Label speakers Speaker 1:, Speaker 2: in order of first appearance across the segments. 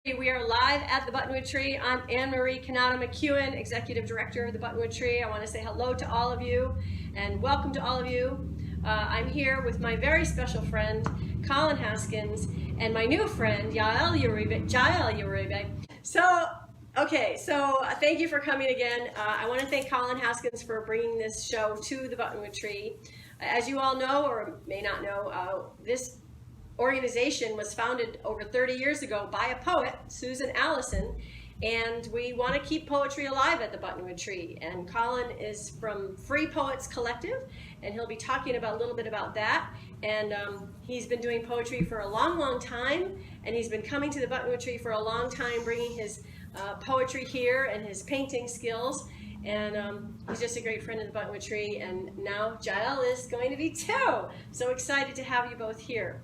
Speaker 1: We are live at the Buttonwood Tree. I'm Anne-Marie Canada McEwen, Executive Director of the Buttonwood Tree. I want to say hello to all of you and welcome to all of you. I'm here with my very special friend, Colin Haskins, and my new friend, Jael Uribe. So thank you for coming again. I want to thank Colin Haskins for bringing this show to the Buttonwood Tree. As you all know, or may not know, this organization was founded over 30 years ago by a poet, Susan Allison, and we want to keep poetry alive at the Buttonwood Tree. And Colin is from Free Poets Collective, and he'll be talking about a little bit about that. And he's been doing poetry for a long time, and he's been coming to the Buttonwood Tree for a long time, bringing his poetry here and his painting skills. And he's just a great friend of the Buttonwood Tree, and now Jael is going to be too. So excited to have you both here.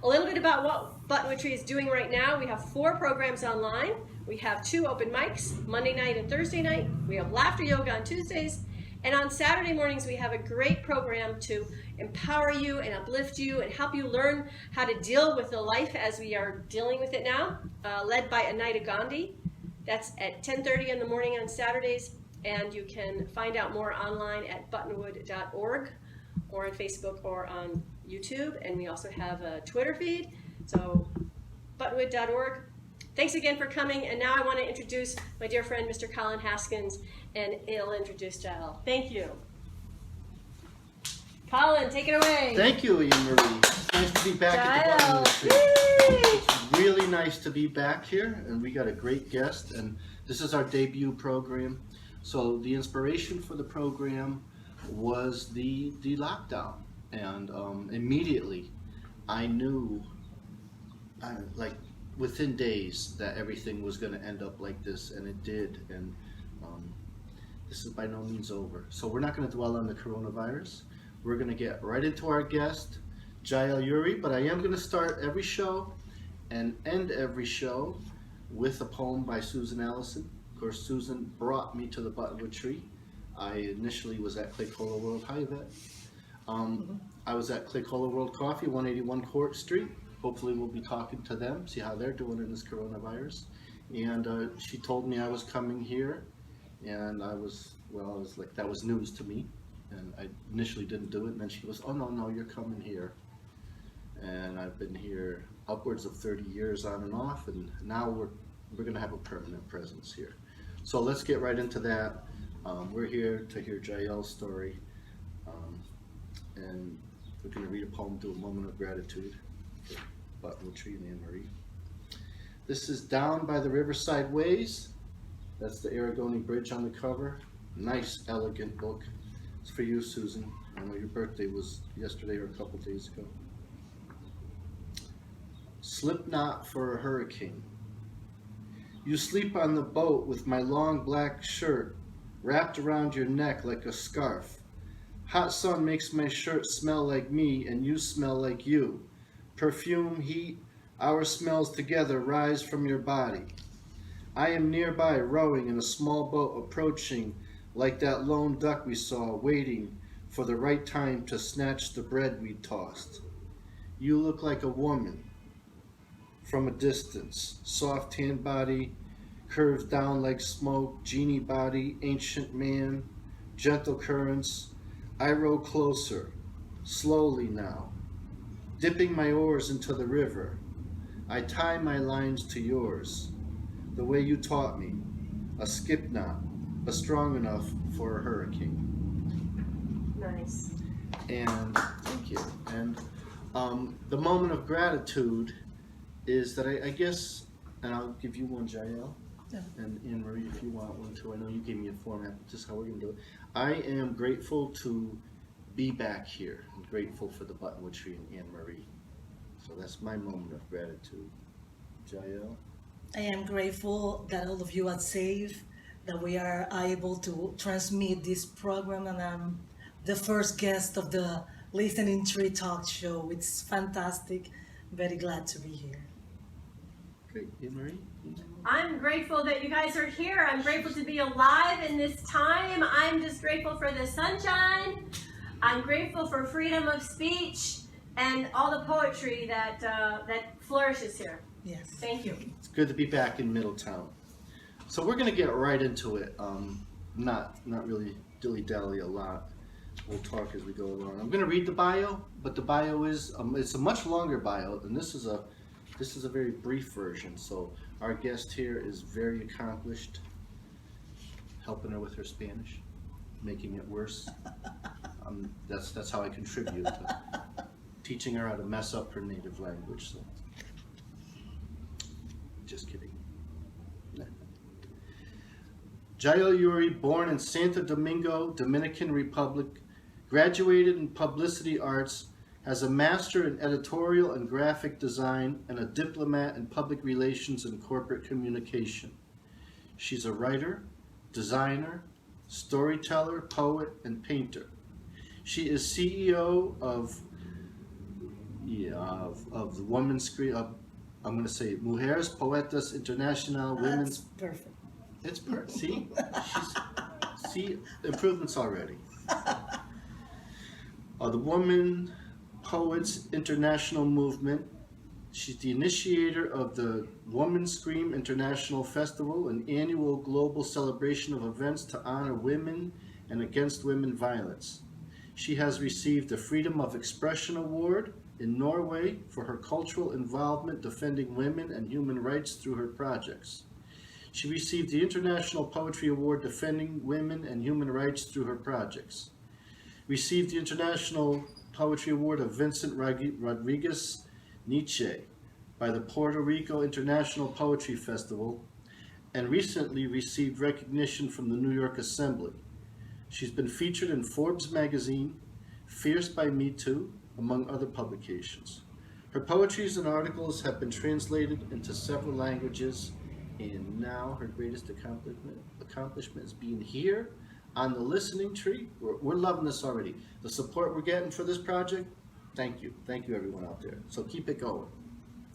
Speaker 1: A little bit about what Buttonwood Tree is doing right now. We have 4 programs online. We have 2 open mics, Monday night and Thursday night. We have laughter yoga on Tuesdays. And on Saturday mornings, we have a great program to empower you and uplift you and help you learn how to deal with the life as we are dealing with it now, led by Anita Gandhi. That's at 10:30 in the morning on Saturdays. And you can find out more online at buttonwood.org or on Facebook or on YouTube, and we also have a Twitter feed, so buttonwood.org. Thanks again for coming, and now I want to introduce my dear friend, Mr. Colin Haskins, and he'll introduce Jael. Thank you. Colin, take it away.
Speaker 2: Thank you, Anne-Marie. It's nice to be back at the Buttonwood Tree. It's really nice to be back here, and we got a great guest, and this is our debut program. So the inspiration for the program was the lockdown. And immediately I knew, like within days, that everything was going to end up like this, and it did. And this is by no means over. So we're not going to dwell on the coronavirus. We're going to get right into our guest, Jael Uribe, but I am going to start every show and end every show with a poem by Susan Allison. Of course, Susan brought me to the Buttonwood Tree. I initially was at Clay Cola World. Hi, Yvette. I was at Clay Cola World Coffee, 181 Court Street. Hopefully we'll be talking to them, see how they're doing in this coronavirus. And she told me I was coming here, and I was like, that was news to me. And I initially didn't do it, and then she goes, oh no, you're coming here. And I've been here upwards of 30 years on and off, and now we're gonna have a permanent presence here. So let's get right into that. We're here to hear Jael's story. And we're going to read a poem, do a moment of gratitude for Buttonwood Tree and Anne-Marie. This is Down by the Riverside Ways. That's the Aragoni Bridge on the cover. Nice, elegant book. It's for you, Susan. I know your birthday was yesterday or a couple days ago. Slip knot for a hurricane. You sleep on the boat with my long black shirt wrapped around your neck like a scarf. Hot sun makes my shirt smell like me, and you smell like you. Perfume, heat, our smells together rise from your body. I am nearby, rowing in a small boat, approaching like that lone duck we saw, waiting for the right time to snatch the bread we tossed. You look like a woman from a distance, soft tan body, curves down like smoke, genie body, ancient man, gentle currents. I row closer, slowly now, dipping my oars into the river. I tie my lines to yours, the way you taught me, a skip knot, but strong enough for a hurricane.
Speaker 1: Nice.
Speaker 2: And thank you. And the moment of gratitude is that I guess, and I'll give you one, Jael. Yeah. And Anne-Marie, if you want one too. I know you gave me a format, but this is how we're going to do it. I am grateful to be back here. I'm grateful for the Buttonwood Tree and Anne-Marie. So that's my moment of gratitude. Jael?
Speaker 3: I am grateful that all of you are safe, that we are able to transmit this program, and I'm the first guest of the Listening Tree Talk Show. It's fantastic. Very glad to be here.
Speaker 2: Great. Anne-Marie?
Speaker 1: I'm grateful that you guys are here. I'm grateful to be alive in this time. I'm just grateful for the sunshine. I'm grateful for freedom of speech and all the poetry that flourishes here.
Speaker 3: Yes.
Speaker 1: Thank you.
Speaker 2: It's good to be back in Middletown. So we're going to get right into it. Not really dilly-dally a lot. We'll talk as we go along. I'm going to read the bio, but the bio is it's a much longer bio, and this is a very brief version. So our guest here is very accomplished, helping her with her Spanish, making it worse. That's how I contribute to teaching her how to mess up her native language. So. Just kidding. Jael Uribe, born in Santo Domingo, Dominican Republic, graduated in Publicity Arts, has a master in Editorial and Graphic Design and a Diplomat in Public Relations and Corporate Communication. She's a writer, designer, storyteller, poet, and painter. She is CEO of the Women's Screen. I'm going to say Mujeres Poetas Internacional. Women's.
Speaker 3: Perfect.
Speaker 2: It's perfect. See, improvements already. The Women Poets International movement. She's the initiator of the Woman Scream International Festival, an annual global celebration of events to honor women and against women violence. She has received the Freedom of Expression Award in Norway for her cultural involvement defending women and human rights through her projects. She received the International Poetry Award defending women and human rights through her projects. Received the International Poetry Award of Vincent Rodríguez-Nietzsche by the Puerto Rico International Poetry Festival, and recently received recognition from the New York Assembly. She's been featured in Forbes Magazine, Fierce by Mitu, among other publications. Her poetries and articles have been translated into several languages, and now her greatest accomplishment is being here on the listening tree. We're loving this already. The support we're getting for this project, thank you. Thank you, everyone out there. So keep it going.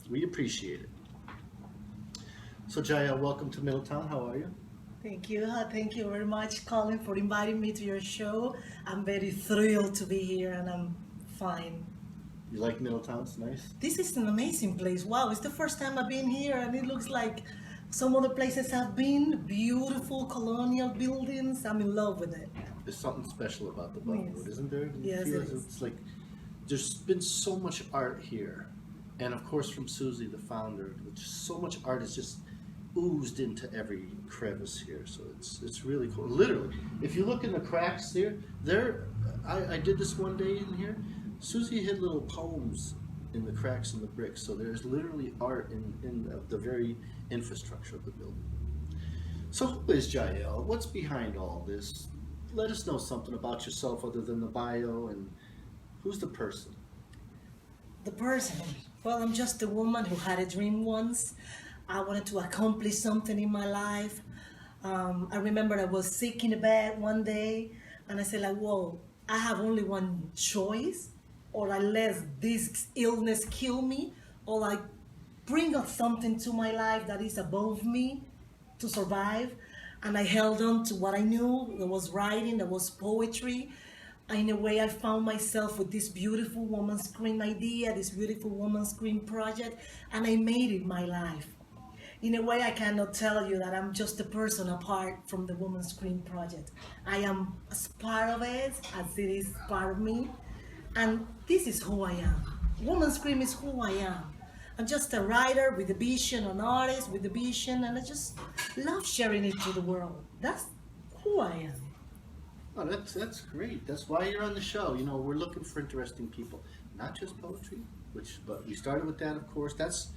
Speaker 2: We appreciate it. So Jael, welcome to Middletown. How are you?
Speaker 3: Thank you. Thank you very much, Colin, for inviting me to your show. I'm very thrilled to be here, and I'm fine.
Speaker 2: You like Middletown? It's nice.
Speaker 3: This is an amazing place. Wow, it's the first time I've been here, and it looks like some other places I've been. Beautiful colonial buildings. I'm in love with it.
Speaker 2: There's something special about the Buttonwood,
Speaker 3: Yes.
Speaker 2: isn't there?
Speaker 3: Yes, it is.
Speaker 2: It's like there's been so much art here, and of course from Susie, the founder, just so much art is just oozed into every crevice here. So it's really cool. Literally, if you look in the cracks there, I did this one day in here. Susie hid little poems in the cracks in the bricks. So there's literally art in the very infrastructure of the building. So who is Jael? What's behind all this? Let us know something about yourself other than the bio, and who's the person?
Speaker 3: The person. Well, I'm just a woman who had a dream once. I wanted to accomplish something in my life. I remember I was sick in the bed one day, and I said like, whoa, I have only one choice, or I let this illness kill me, or I bring up something to my life that is above me to survive. And I held on to what I knew. There was writing, there was poetry. In a way, I found myself with this beautiful woman scream idea, this beautiful woman scream project, and I made it my life. In a way, I cannot tell you that I'm just a person apart from the Woman Scream project. I am as part of it as it is part of me, and this is who I am. Woman Scream is who I am. I'm just a writer with a vision, an artist with a vision, and I just love sharing it to the world. That's who I am.
Speaker 2: Oh, that's great. That's why you're on the show. You know, we're looking for interesting people, not just poetry, but we started with that, of course. That's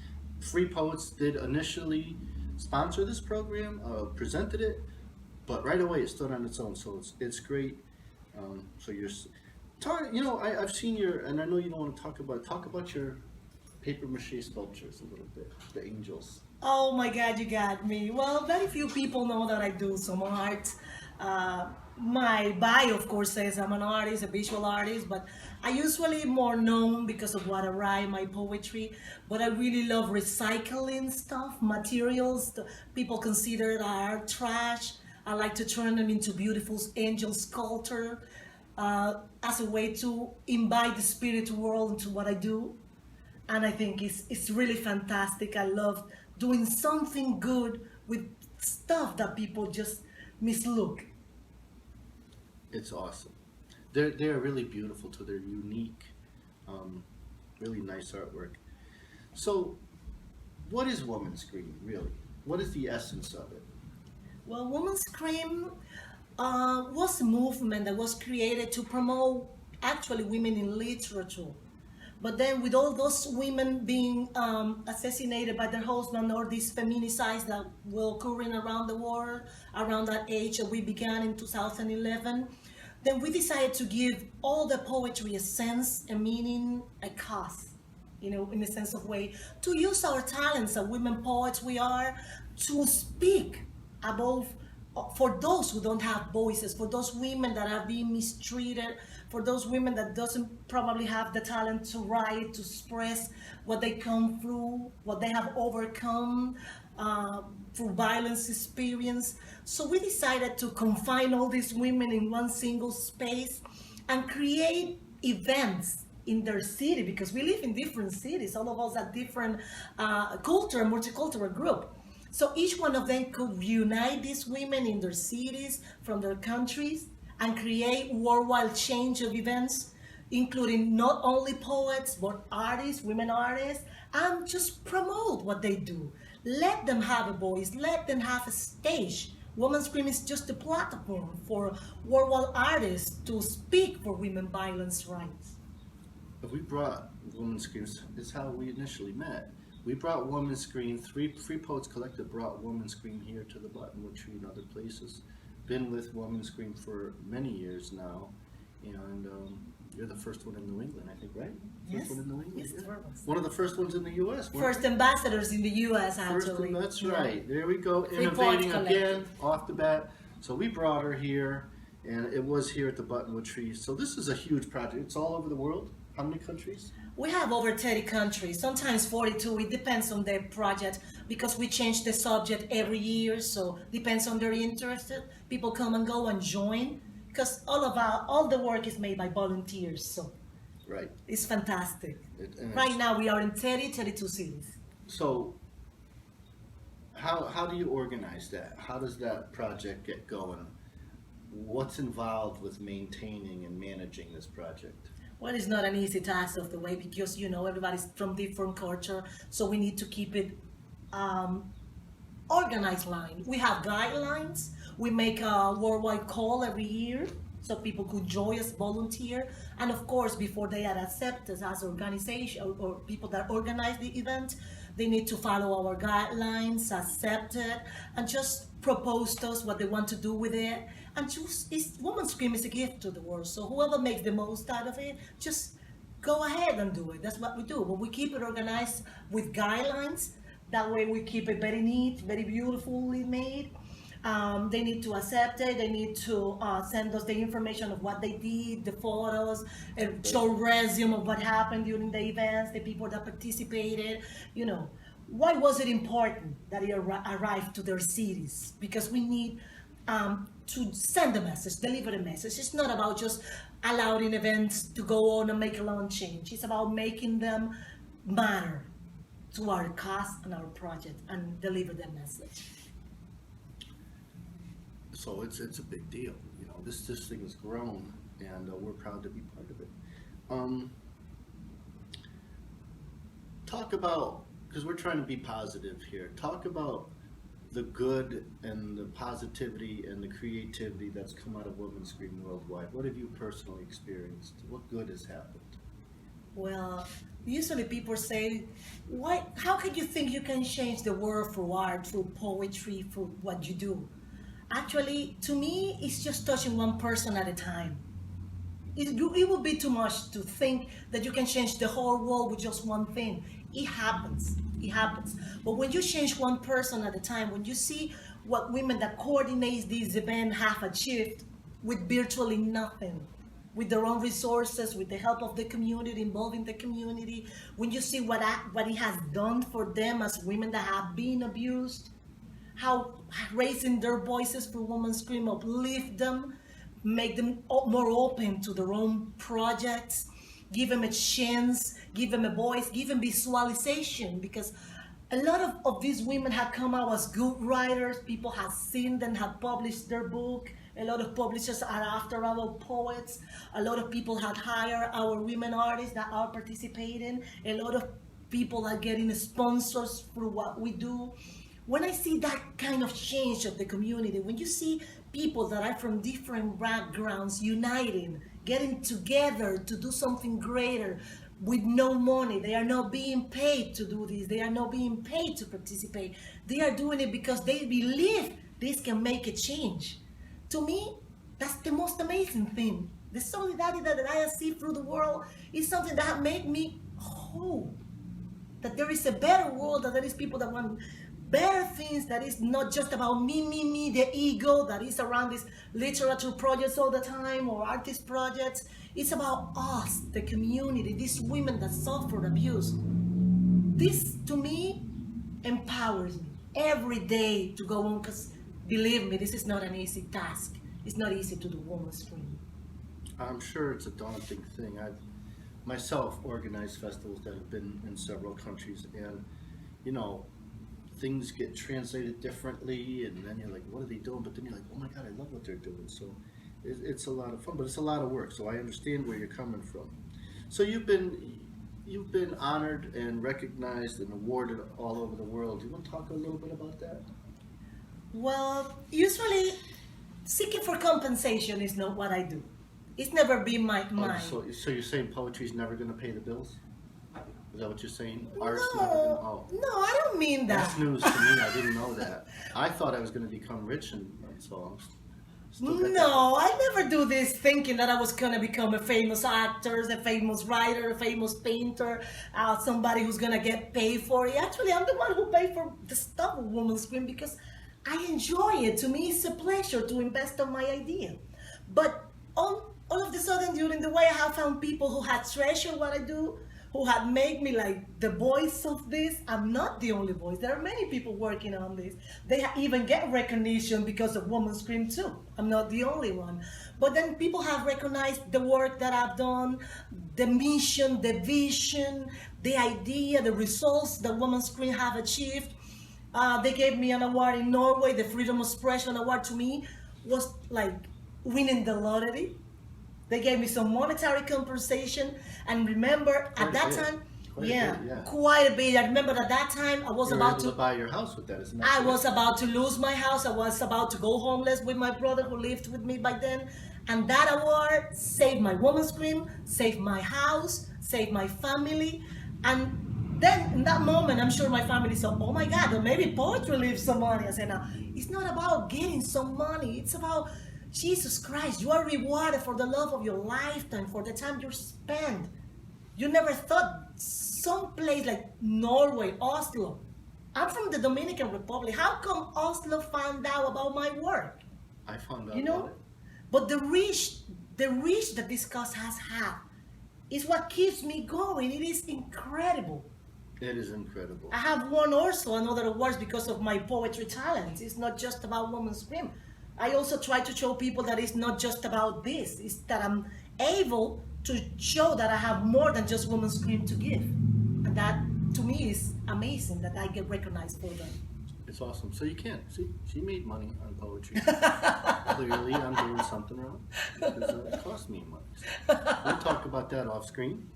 Speaker 2: Free Poets did initially sponsor this program, presented it, but right away it stood on its own. So it's great. So you're, you know, I've seen your, and I know you don't want to talk about your paper mache sculptures a little bit, the angels.
Speaker 3: Oh my God, you got me. Well, very few people know that I do some art. My bio, of course, says I'm an artist, a visual artist, but I usually more known because of what I write, my poetry. But I really love recycling stuff, materials that people consider that are trash. I like to turn them into beautiful angel sculpture as a way to invite the spirit world into what I do. and I think it's really fantastic. I love doing something good with stuff that people just mislook.
Speaker 2: It's awesome. They're really beautiful too. They're unique, really nice artwork. So, what is Woman Scream really? What is the essence of it?
Speaker 3: Well, Woman Scream was a movement that was created to promote actually women in literature. But then with all those women being assassinated by their husband, or these feminicides that were occurring around the world around that age that we began in 2011, then we decided to give all the poetry a sense, a meaning, a cause, in a sense of way, to use our talents as women poets we are, to speak above for those who don't have voices, for those women that are being mistreated, for those women that doesn't probably have the talent to write, to express what they come through, what they have overcome through violence experience. So we decided to confine all these women in one single space and create events in their city, because we live in different cities. All of us are different culture, multicultural group. So each one of them could unite these women in their cities, from their countries, and create worldwide change of events, including not only poets, but artists, women artists, and just promote what they do. Let them have a voice, let them have a stage. Woman Scream is just a platform for worldwide artists to speak for women violence rights.
Speaker 2: If we brought Woman Scream, it's how we initially met. We brought Woman Scream, Free Poets Collective brought Woman Scream here to the Buttonwood Tree and other places. Been with Woman Scream for many years now, and you're the first one in New England, I think, right?
Speaker 3: Yes.
Speaker 2: First one in New England?
Speaker 3: Yes,
Speaker 2: Yeah. One of the first ones in the U.S.
Speaker 3: First ambassadors in the U.S.
Speaker 2: First
Speaker 3: actually.
Speaker 2: one, that's right. There we go,
Speaker 3: Free
Speaker 2: innovating
Speaker 3: Poets
Speaker 2: again, off the bat. So we brought her here, and it was here at the Buttonwood Tree. So this is a huge project. It's all over the world. How many countries?
Speaker 3: We have over 30 countries, sometimes 42. It depends on the project, because we change the subject every year. So depends on their interest. People come and go and join, because all the work is made by volunteers. So
Speaker 2: Right.
Speaker 3: it's fantastic.
Speaker 2: And
Speaker 3: Right now we are in 32 cities.
Speaker 2: So how do you organize that? How does that project get going? What's involved with maintaining and managing this project?
Speaker 3: Well, it's not an easy task of the way, because everybody's from different culture, so we need to keep it organized line. We have guidelines. We make a worldwide call every year, so people could join us, volunteer, and of course, before they are accepted as organization or people that organize the event, they need to follow our guidelines, accept it, and just propose to us what they want to do with it. And Woman Scream is a gift to the world, so whoever makes the most out of it, just go ahead and do it. That's what we do. But we keep it organized with guidelines. That way we keep it very neat, very beautifully made. They need to accept it. They need to send us the information of what they did, the photos, a short resume of what happened during the events, the people that participated. Why was it important that it arrived to their cities? Because we need to send a message, deliver a message. It's not about just allowing events to go on and make a long change. It's about making them matter to our cause and our project and deliver that message.
Speaker 2: So it's a big deal. This thing has grown, and we're proud to be part of it. Talk about, because we're trying to be positive here, talk about the good and the positivity and the creativity that's come out of Woman Scream worldwide. What have you personally experienced? What good has happened?
Speaker 3: Well, usually people say, how can you think you can change the world through art, through poetry, through what you do? Actually, to me, it's just touching one person at a time. It would be too much to think that you can change the whole world with just one thing. It happens. But when you change one person at a time, when you see what women that coordinate this event have achieved with virtually nothing, with their own resources, with the help of the community, involving the community, when you see what it has done for them as women that have been abused, how raising their voices for Woman Scream uplift them, make them more open to their own projects, give them a chance, give them a voice, give them visualization, because a lot of these women have come out as good writers. People have seen them, have published their book. A lot of publishers are after our poets. A lot of people have hired our women artists that are participating. A lot of people are getting sponsors for what we do. When I see that kind of change of the community, when you see people that are from different backgrounds uniting, getting together to do something greater with no money, they are not being paid to do this, they are not being paid to participate, they are doing it because they believe this can make a change. To me, that's the most amazing thing. The solidarity that I see through the world is something that made me hope that there is a better world, that there is people that want better things, that is not just about me, the ego that is around these literature projects all the time or artist projects. It's about us, the community, these women that suffer abuse. This, to me, empowers me every day to go on, because believe me, this is not an easy task. It's not easy to do women's stream.
Speaker 2: I'm sure it's a daunting thing. I've myself organized festivals that have been in several countries, and you know, things get translated differently, and then you're like, what are they doing? But then you're like, oh my God, I love what they're doing. So it's a lot of fun, but it's a lot of work. So I understand where you're coming from. So you've been honored and recognized and awarded all over the world. Do you want to talk a little bit about that?
Speaker 3: Well, usually seeking for compensation is not what I do. It's never been my mind.
Speaker 2: So you're saying poetry's never going to pay the bills? Is that what you're saying? Art's
Speaker 3: No,
Speaker 2: never gonna, oh.
Speaker 3: no, I don't mean that.
Speaker 2: That's news to me. I didn't know that. I thought I was going to become rich, and so I'm still got
Speaker 3: No, I never do this thinking that I was gonna become a famous actor, a famous writer, a famous painter, somebody who's gonna get paid for it. Actually, I'm the one who paid for the stuff of Women's Scream because I enjoy it. To me, it's a pleasure to invest on my idea. But all of a sudden, during the way, I have found people who had treasured what I do, who had made me like the voice of this. I'm not the only voice. There are many people working on this. They even get recognition because of Women's Scream too. I'm not the only one. But then people have recognized the work that I've done, the mission, the vision, the idea, the results that Women's Scream have achieved. They gave me an award in Norway. The Freedom of Expression Award to me was like winning the lottery. They gave me some monetary compensation, and remember at that time, quite a bit. I remember at that time I was about to
Speaker 2: buy your house with that, isn't that?
Speaker 3: I was about to lose my house. I was about to go homeless with my brother who lived with me back then, and that award saved my Woman's Scream, saved my house, saved my family, and then in that moment, I'm sure my family said, "Oh my God, maybe poetry leaves some money." I said, "No, it's not about getting some money. It's about." Jesus Christ, you are rewarded for the love of your lifetime, for the time you spend. You never thought some place like Norway, Oslo. I'm from the Dominican Republic. How come Oslo found out about my work?
Speaker 2: I found out
Speaker 3: You know?
Speaker 2: about it.
Speaker 3: But the reach that this cause has had is what keeps me going. It is incredible.
Speaker 2: It is incredible.
Speaker 3: I have won also another awards because of my poetry talents. It's not just about Women's Scream. I also try to show people that it's not just about this. It's that I'm able to show that I have more than just Women's Scream to give. And that, to me, is amazing that I get recognized for that.
Speaker 2: It's awesome. So you can't. See, she made money on poetry. Clearly, I'm doing something wrong because it cost me money. So we'll talk about that off screen.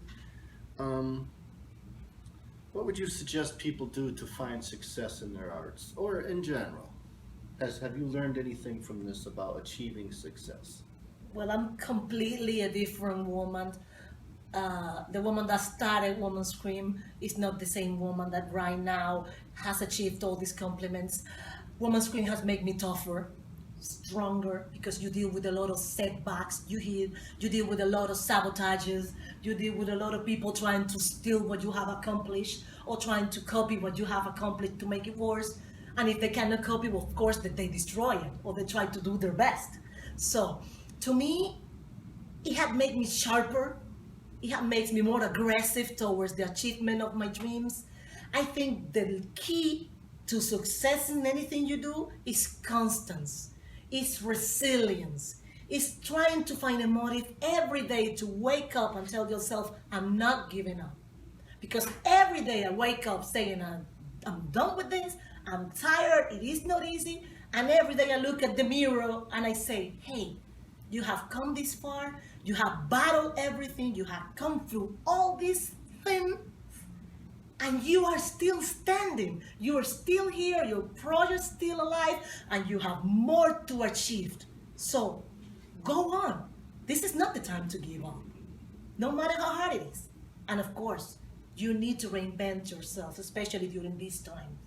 Speaker 2: What would you suggest people do to find success in their arts, or in general? Have you learned anything from this about achieving success?
Speaker 3: Well, I'm completely a different woman. The woman that started Women's Scream is not the same woman that right now has achieved all these compliments. Women's Scream has made me tougher, stronger, because you deal with a lot of setbacks. You deal with a lot of sabotages. You deal with a lot of people trying to steal what you have accomplished or trying to copy what you have accomplished to make it worse. And if they cannot copy, well, of course, that they destroy it or they try to do their best. So, to me, it had made me sharper. It had made me more aggressive towards the achievement of my dreams. I think the key to success in anything you do is constance, is resilience, It's trying to find a motive every day to wake up and tell yourself, I'm not giving up. Because every day I wake up saying, I'm done with this, I'm tired, it is not easy. And every day I look at the mirror and I say, hey, you have come this far, you have battled everything, you have come through all these things, and you are still standing. You are still here, your project's still alive, and you have more to achieve. So go on. This is not the time to give up, no matter how hard it is. And of course, you need to reinvent yourself, especially during these times.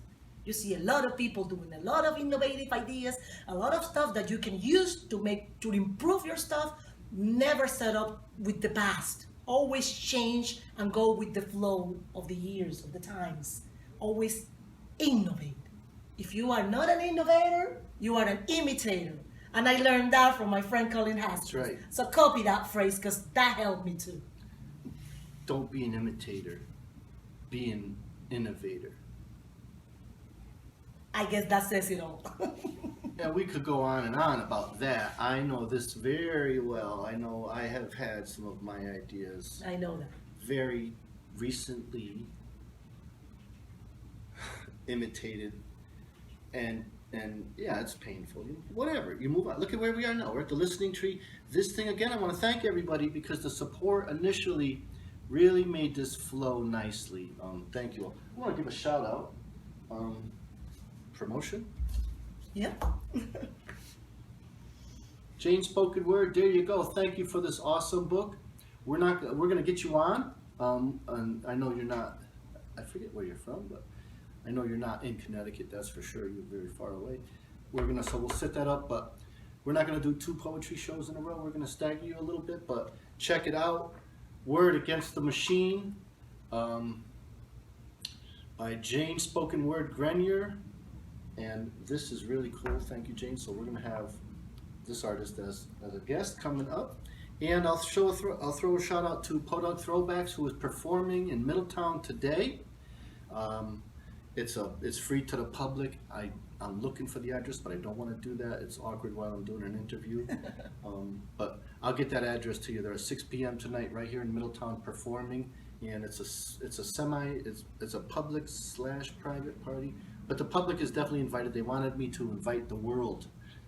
Speaker 3: You see a lot of people doing a lot of innovative ideas, a lot of stuff that you can use to improve your stuff. Never set up with the past. Always change and go with the flow of the years, of the times. Always innovate. If you are not an innovator, you are an imitator. And I learned that from my friend Colin Haskins.
Speaker 2: That's right.
Speaker 3: So copy that phrase, because that helped me too.
Speaker 2: Don't be an imitator. Be an innovator.
Speaker 3: I guess that says it all.
Speaker 2: Yeah, we could go on and on about that. I know this very well. I know I have had some of my ideas
Speaker 3: I know that.
Speaker 2: very recently imitated, and yeah, it's painful. Whatever, you move on. Look at where we are now. We're at the listening tree. This thing again, I want to thank everybody because the support initially really made this flow nicely. Thank you all. I want to give a shout out. Promotion.
Speaker 3: Yeah.
Speaker 2: Jane Spoken Word, there you go. Thank you for this awesome book. We're gonna get you on. And I know you're not. I forget where you're from, but I know you're not in Connecticut. That's for sure. You're very far away. So we'll set that up, but we're not gonna do 2 poetry shows in a row. We're gonna stagger you a little bit, but check it out. Word Against the Machine, by Jane Spoken Word Grenier. And this is really cool. Thank you, Jane. So we're going to have this artist as a guest coming up. And I'll throw a shout out to Podunk Throwbacks, who is performing in Middletown today. It's free to the public. I'm looking for the address, but I don't want to do that. It's awkward while I'm doing an interview. But I'll get that address to you. They're at 6 p.m. tonight right here in Middletown performing. And it's a public/private party. But the public is definitely invited. They wanted me to invite the world.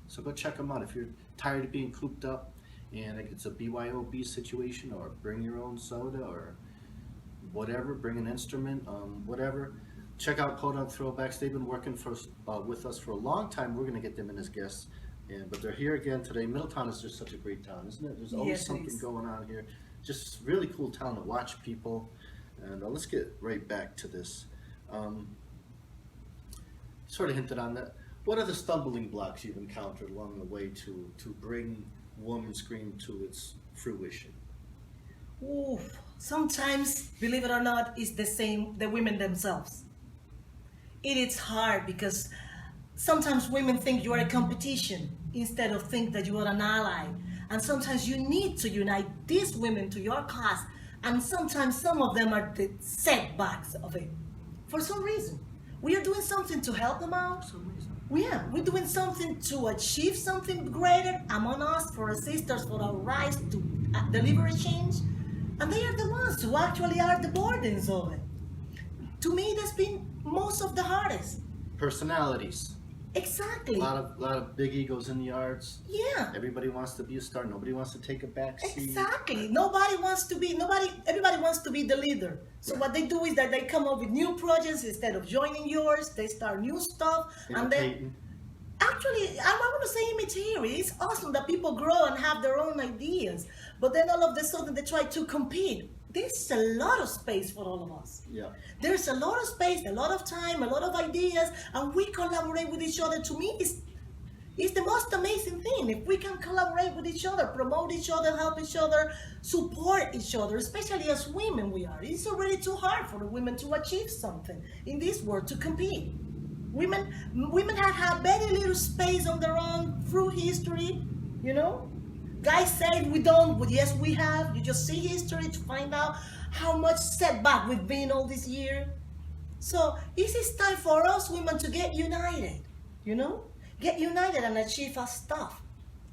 Speaker 2: So go check them out. If you're tired of being cooped up and it's a BYOB situation, or bring your own soda or whatever, bring an instrument, whatever, check out Podunk Throwbacks. They've been working with us for a long time. We're going to get them in as guests. But they're here again today. Middletown is just such a great town, isn't it? There's always something going on here. Just really cool town to watch people. And let's get right back to this. Sort of hinted on that. What are the stumbling blocks you've encountered along the way to bring Woman Scream to its fruition?
Speaker 3: Ooh, sometimes, believe it or not, it's the women themselves. It is hard because sometimes women think you are a competition instead of think that you are an ally. And sometimes you need to unite these women to your cause. And sometimes some of them are the setbacks of it. For some reason. We are doing something to help them out.
Speaker 2: For some reason.
Speaker 3: Yeah, we're doing something to achieve something greater among us, for our sisters, for our rights to deliver a change. And they are the ones who actually are the burdens of it. To me, that's been most of the hardest.
Speaker 2: Personalities.
Speaker 3: Exactly.
Speaker 2: A lot of big egos in the arts.
Speaker 3: Yeah.
Speaker 2: Everybody wants to be a star. Nobody wants to take a back seat.
Speaker 3: Exactly. Everybody wants to be the leader. So what they do is that they come up with new projects instead of joining yours. They start new stuff. And then, actually, I want to say imitating. It's awesome that people grow and have their own ideas. But then all of a sudden they try to compete. There's a lot of space for all of us.
Speaker 2: Yeah.
Speaker 3: There's a lot of space, a lot of time, a lot of ideas, and we collaborate with each other. To me, it's the most amazing thing. If we can collaborate with each other, promote each other, help each other, support each other, especially as women we are. It's already too hard for the women to achieve something in this world, to compete. Women have had very little space on their own through history, you know? Guys say we don't, but yes, we have. You just see history to find out how much setback we've been all this year. So it is time for us women to get united, you know? Get united and achieve our stuff.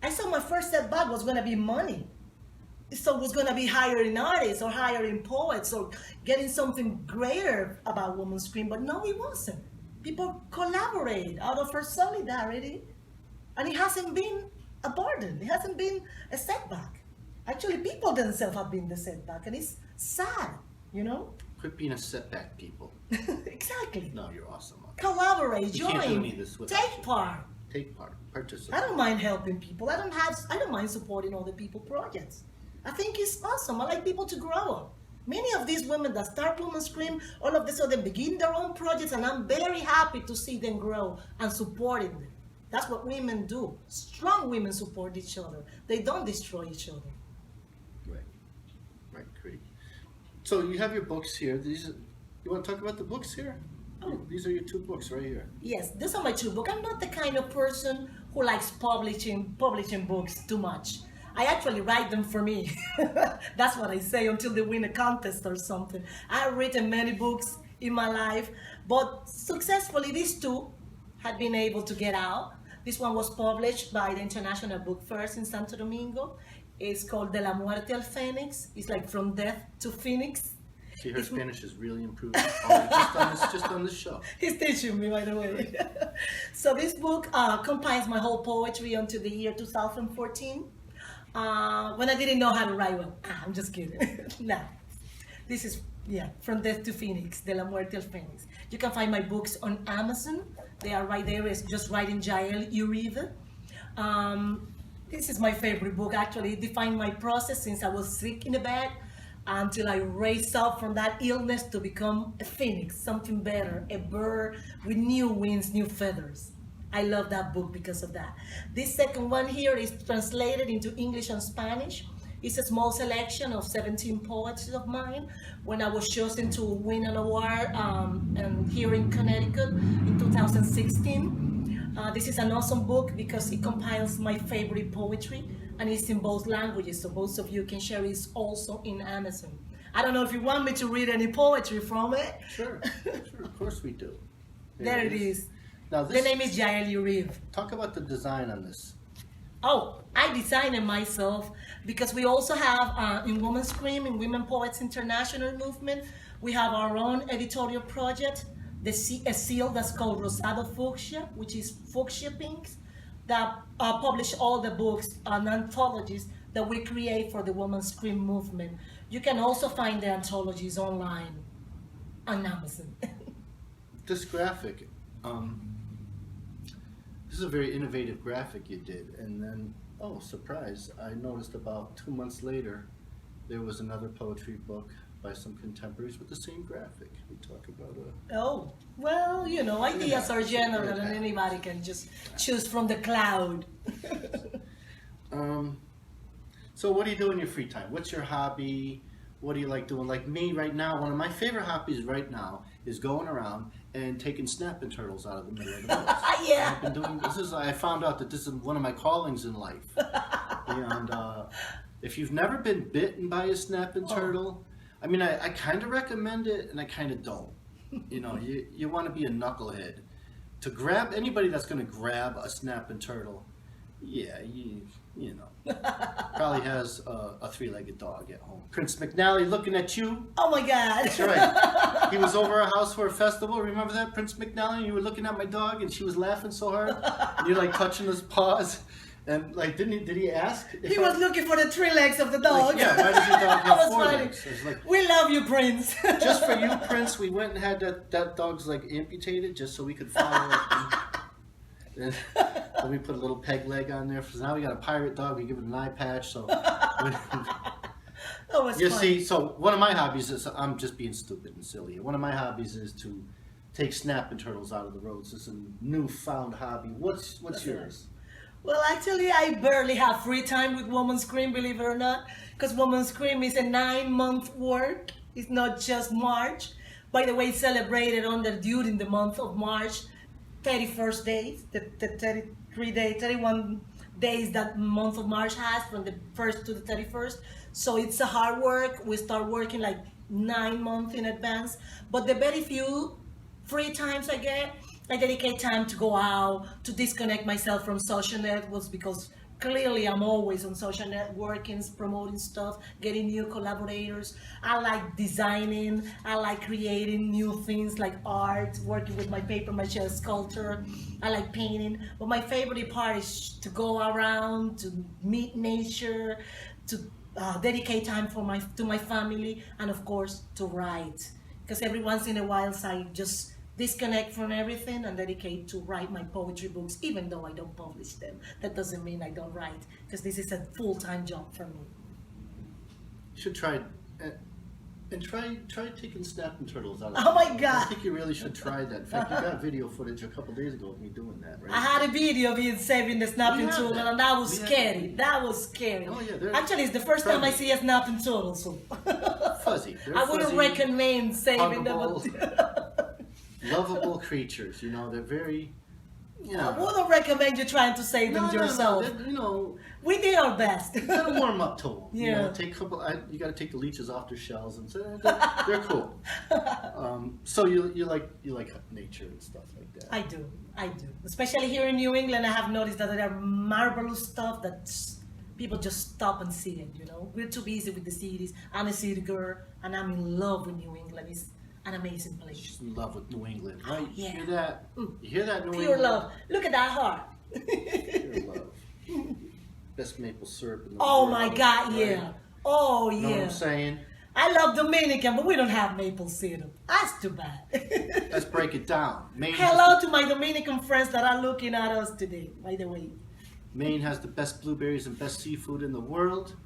Speaker 3: I saw my first setback was going to be money. So it was going to be hiring artists or hiring poets or getting something greater about Women's Scream, but no, it wasn't. People collaborate out of our solidarity, and it hasn't been a burden. It hasn't been a setback. Actually, people themselves have been the setback, and it's sad, you know?
Speaker 2: Quit being a setback, people.
Speaker 3: Exactly.
Speaker 2: No, you're awesome.
Speaker 3: Collaborate,
Speaker 2: You can't do
Speaker 3: join,
Speaker 2: any of this without
Speaker 3: take
Speaker 2: you.
Speaker 3: part.
Speaker 2: Take part, participate.
Speaker 3: I don't mind helping people. I don't mind supporting other people's projects. I think it's awesome. I like people to grow. Many of these women that start Women's Scream, all of a sudden begin their own projects, and I'm very happy to see them grow and supporting them. That's what women do. Strong women support each other. They don't destroy each other.
Speaker 2: Right, great. So you have your books here. You want to talk about the books here?
Speaker 3: Oh.
Speaker 2: These are your 2 books right here.
Speaker 3: Yes, these are my 2 books. I'm not the kind of person who likes publishing books too much. I actually write them for me. That's what I say until they win a contest or something. I've written many books in my life, but successfully these 2 had been able to get out. This one was published by the International Book Fairs in Santo Domingo. It's called De la Muerte al Fénix. It's like from death to phoenix.
Speaker 2: See, her Spanish is really improving. Oh, just on this show.
Speaker 3: He's teaching me, by the way. So this book compiles my whole poetry until the year 2014. When I didn't know how to write well. I'm just kidding. Nah. This is, From Death to Phoenix, De la Muerte al Fénix. You can find my books on Amazon. They are right there. It's just writing Jael Uribe. This is my favorite book, actually. It defined my process since I was sick in the bed until I raised up from that illness to become a phoenix, something better, a bird with new wings, new feathers. I love that book because of that. This second one here is translated into English and Spanish. It's a small selection of 17 poets of mine when I was chosen to win an award here in Connecticut in 2016. This is an awesome book because it compiles my favorite poetry and it's in both languages, so both of you can share it. It's also in Amazon. I don't know if you want me to read any poetry from it.
Speaker 2: Sure, of course we do.
Speaker 3: There it is.
Speaker 2: Now
Speaker 3: The name is Jael Uribe.
Speaker 2: Talk about the design on this.
Speaker 3: Oh, I designed it myself because we also have in Women's Scream, in Women Poets International movement, we have our own editorial project, a seal that's called Rosado Fuchsia, which is fuchsia pinks, that publish all the books and anthologies that we create for the Women's Scream movement. You can also find the anthologies online on Amazon.
Speaker 2: This graphic, this is a very innovative graphic you did, and then, oh, surprise, I noticed about 2 months later, there was another poetry book by some contemporaries with the same graphic. We talk about
Speaker 3: Oh, well, you know, ideas are general and anybody can just choose from the cloud.
Speaker 2: So what do you do in your free time? What's your hobby? What do you like doing? Like me right now, one of my favorite hobbies right now is going around and taking snapping turtles out of the middle of the woods.
Speaker 3: Yeah.
Speaker 2: I've been doing this. I found out that this is one of my callings in life. And if you've never been bitten by a snapping turtle, I mean, I kind of recommend it and I kind of don't. You know, you want to be a knucklehead. To grab anybody that's going to grab a snapping turtle, yeah, you know, probably has a 3-legged dog at home. Prince McNally looking at you.
Speaker 3: Oh my God.
Speaker 2: That's right. He was over our house for a festival. Remember that, Prince McNally? You were looking at my dog and she was laughing so hard. And you're like touching his paws. And like, did he ask?
Speaker 3: He was looking for the 3 legs of the dog.
Speaker 2: Like, yeah, why does your dog have
Speaker 3: was
Speaker 2: 4
Speaker 3: funny.
Speaker 2: legs? I was like,
Speaker 3: We love you, Prince.
Speaker 2: just for you, Prince, we went and had that dog's like amputated just so we could follow it. And then we put a little peg leg on there. So now we got a pirate dog. We give it an eye patch. So
Speaker 3: Oh, it's
Speaker 2: you
Speaker 3: fun.
Speaker 2: see, so one of my hobbies is, I'm just being stupid and silly. One of my hobbies is to take snapping turtles out of the roads. It's a newfound hobby. What's yours?
Speaker 3: Well, actually, I barely have free time with Women's Scream, believe it or not, because Women's Scream is a 9-month work. It's not just March. By the way, it's celebrated during the month of March, 31st days, the 31 days that month of March has, from the 1st to the 31st. So it's a hard work. We start working like 9 months in advance. But the very few free times I get, I dedicate time to go out, to disconnect myself from social networks because clearly I'm always on social networking, promoting stuff, getting new collaborators. I like designing, I like creating new things like art, working with my paper mache sculpture. I like painting, but my favorite part is to go around, to meet nature, to dedicate time to my family, and of course to write. Because every once in a while I just disconnect from everything and dedicate to write my poetry books, even though I don't publish them. That doesn't mean I don't write, because this is a full-time job for me.
Speaker 2: You should try and try taking snapping turtles out of
Speaker 3: Oh my
Speaker 2: I
Speaker 3: God!
Speaker 2: think you really should try that. In fact, you got video footage a couple days ago of me doing that, right?
Speaker 3: I had a video of you saving the snapping turtle, and that was scary. That was scary.
Speaker 2: Oh yeah, they're
Speaker 3: Actually, it's the first time I see a snapping turtle, so
Speaker 2: fuzzy. They're
Speaker 3: I wouldn't
Speaker 2: fuzzy,
Speaker 3: recommend saving them.
Speaker 2: huggable, lovable creatures. You know, they're very.
Speaker 3: I wouldn't recommend you trying to save them yourself.
Speaker 2: No, you know,
Speaker 3: We did our best.
Speaker 2: you gotta warm up to them.
Speaker 3: Yeah.
Speaker 2: You know, you gotta take the leeches off their shells and say they're cool. So you like nature and stuff like that.
Speaker 3: I do. Especially here in New England, I have noticed that there are marvelous stuff that people just stop and see it. You know, we're too busy with the cities. I'm a city girl, and I'm in love with New England. It's an amazing place.
Speaker 2: She's in love with New England, right?
Speaker 3: Yeah.
Speaker 2: You hear that? You hear that, New
Speaker 3: Pure
Speaker 2: England?
Speaker 3: love. Look at that heart.
Speaker 2: Pure love. Best maple syrup in the
Speaker 3: Oh
Speaker 2: world.
Speaker 3: my God,
Speaker 2: right?
Speaker 3: yeah. Oh
Speaker 2: You know what
Speaker 3: yeah.
Speaker 2: I'm saying?
Speaker 3: I love Dominican, but we don't have maple syrup. That's too bad.
Speaker 2: Let's break it down. Maine
Speaker 3: Hello to my Dominican friends that are looking at us today, by the way.
Speaker 2: Maine has the best blueberries and best seafood in the world.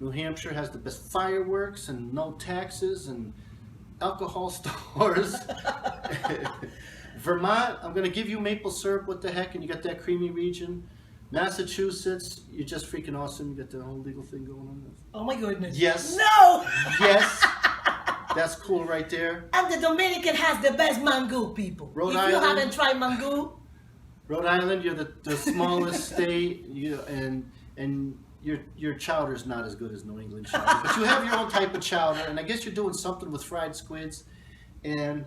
Speaker 2: New Hampshire has the best fireworks and no taxes and alcohol stores. Vermont, I'm going to give you maple syrup. What the heck? And you got that creamy region. Massachusetts, you're just freaking awesome. You got the whole legal thing going on.
Speaker 3: Oh my goodness.
Speaker 2: Yes.
Speaker 3: No!
Speaker 2: Yes. That's cool right there.
Speaker 3: And the Dominican has the best mango, people.
Speaker 2: Rhode
Speaker 3: if you
Speaker 2: Island.
Speaker 3: haven't tried mango,
Speaker 2: Rhode Island, you're the smallest state, and your chowder's not as good as New England chowder, but you have your own type of chowder, and I guess you're doing something with fried squids. And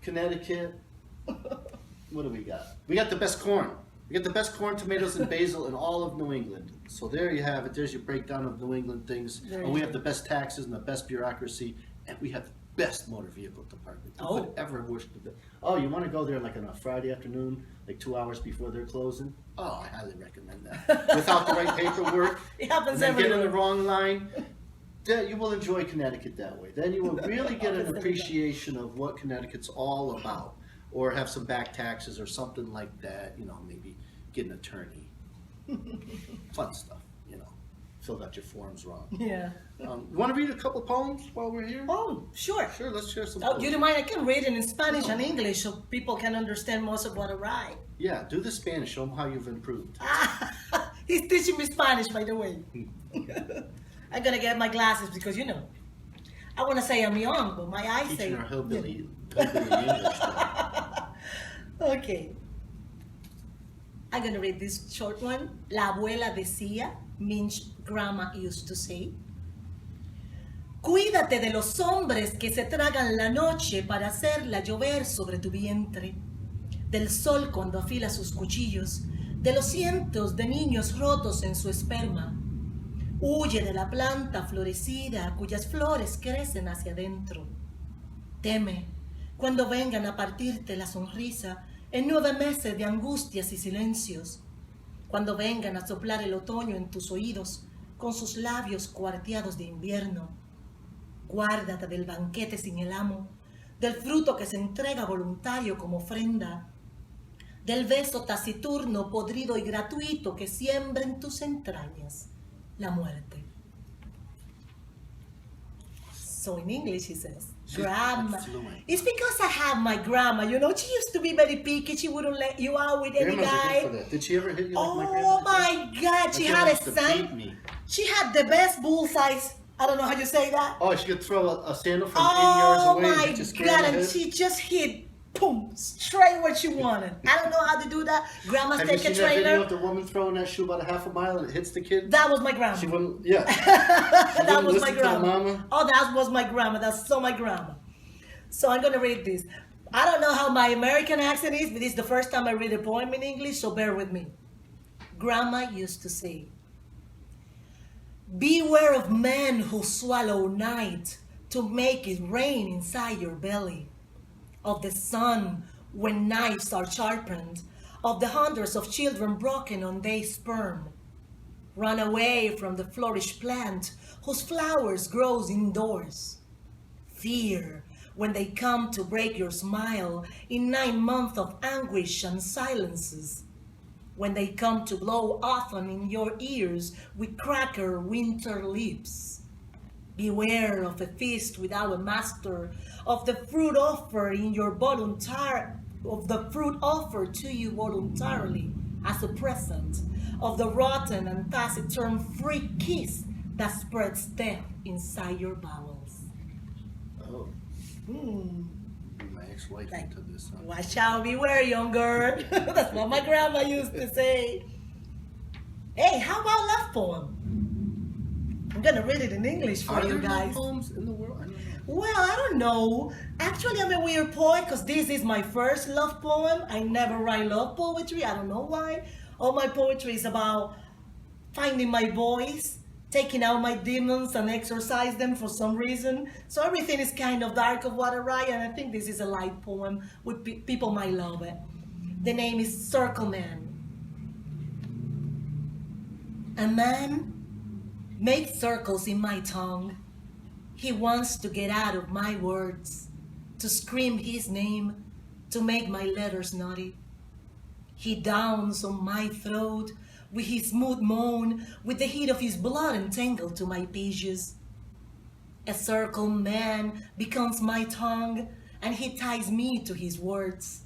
Speaker 2: Connecticut, what do we got? We got the best corn. We got the best corn, tomatoes, and basil in all of New England. So there you have it. There's your breakdown of New England things.
Speaker 3: Very
Speaker 2: And we have
Speaker 3: true.
Speaker 2: the best taxes and the best bureaucracy, and we have the best motor vehicle department. Who
Speaker 3: Oh.
Speaker 2: could ever wish to do? Oh, you want to go there like on a Friday afternoon, like 2 hours before they're closing? Oh, I highly recommend that. Without the right paperwork,
Speaker 3: it happens
Speaker 2: and then get in the
Speaker 3: everywhere.
Speaker 2: wrong line. Then you will enjoy Connecticut that way. Then you will really get an appreciation of what Connecticut's all about, or have some back taxes or something like that. You know, maybe get an attorney. Fun stuff. You know, filled out your forms wrong.
Speaker 3: Yeah.
Speaker 2: You want to read a couple poems while we're here?
Speaker 3: Oh, sure.
Speaker 2: Sure, let's share some.
Speaker 3: Oh,
Speaker 2: poems.
Speaker 3: you don't mind? I can read it in Spanish and English so people can understand most of what I write.
Speaker 2: Yeah, do the Spanish. Show them how you've improved.
Speaker 3: He's teaching me Spanish, by the way. I'm gonna get my glasses because I want to say I'm young, but my eyes say.
Speaker 2: Teaching our hillbilly English.
Speaker 3: Okay. I'm gonna read this short one. La abuela decía, means grandma used to say. Cuídate de los hombres que se tragan la noche para hacerla llover sobre tu vientre, del sol cuando afila sus cuchillos, de los cientos de niños rotos en su esperma. Huye de la planta florecida cuyas flores crecen hacia adentro. Teme cuando vengan a partirte la sonrisa en 9 meses de angustias y silencios, cuando vengan a soplar el otoño en tus oídos con sus labios cuarteados de invierno. Guárdate del banquete sin el amo, del fruto que se entrega voluntario como ofrenda, del beso taciturno, podrido y gratuito que siembra en tus entrañas la muerte. So in English he says, grandma.
Speaker 2: fluent.
Speaker 3: It's because I have my grandma, she used to be very picky. She wouldn't let you out with any
Speaker 2: Grandmas are good for
Speaker 3: guy.
Speaker 2: that. Did she ever hit you like my grandma?
Speaker 3: Oh my God, she had a
Speaker 2: used to
Speaker 3: son.
Speaker 2: beat me.
Speaker 3: She had the best bullseyes. I don't know how you say that.
Speaker 2: Oh, she could throw a sandal from 80 yards
Speaker 3: Oh
Speaker 2: away.
Speaker 3: my
Speaker 2: and just
Speaker 3: God, and she just hit, boom, straight what she wanted. I don't know how to do that. Grandma's
Speaker 2: Have you
Speaker 3: take a
Speaker 2: seen that video
Speaker 3: trailer.
Speaker 2: of the woman throwing that shoe about a half a mile and it hits the kid?
Speaker 3: That was my grandma.
Speaker 2: She wouldn't, yeah.
Speaker 3: That
Speaker 2: wouldn't
Speaker 3: was
Speaker 2: listen
Speaker 3: my
Speaker 2: to the
Speaker 3: grandma.
Speaker 2: mama?
Speaker 3: Oh, that was my grandma. That's so my grandma. So I'm going to read this. I don't know how my American accent is, but this is the first time I read a poem in English, so bear with me. Grandma used to say, beware of men who swallow night to make it rain inside your belly, of the sun when knives are sharpened, of the hundreds of children broken on their sperm. Run away from the flourished plant whose flowers grows indoors. Fear when they come to break your smile in 9 months of anguish and silences. When they come to blow often in your ears with cracker winter lips. Beware of a feast without a master, of the fruit offered in your of the fruit offered to you voluntarily as a present, of the rotten and taciturn free kiss that spreads death inside your bowels.
Speaker 2: Oh. My ex-wife into this. Huh?
Speaker 3: Watch out, beware, young girl. That's what my grandma used to say. Hey, how about love poem? I'm gonna read it in English for you guys.
Speaker 2: Are there love poems in the world? I don't know.
Speaker 3: Well, I don't know. Actually, I'm a weird poet because this is my first love poem. I never write love poetry. I don't know why. All my poetry is about finding my voice, taking out my demons and exorcise them for some reason. So everything is kind of dark of what I write, and I think this is a light poem. People might love it. The name is Circle Man. A man makes circles in my tongue. He wants to get out of my words, to scream his name, to make my letters naughty. He downs on my throat with his smooth moan, with the heat of his blood entangled to my pages. A circle man becomes my tongue, and he ties me to his words.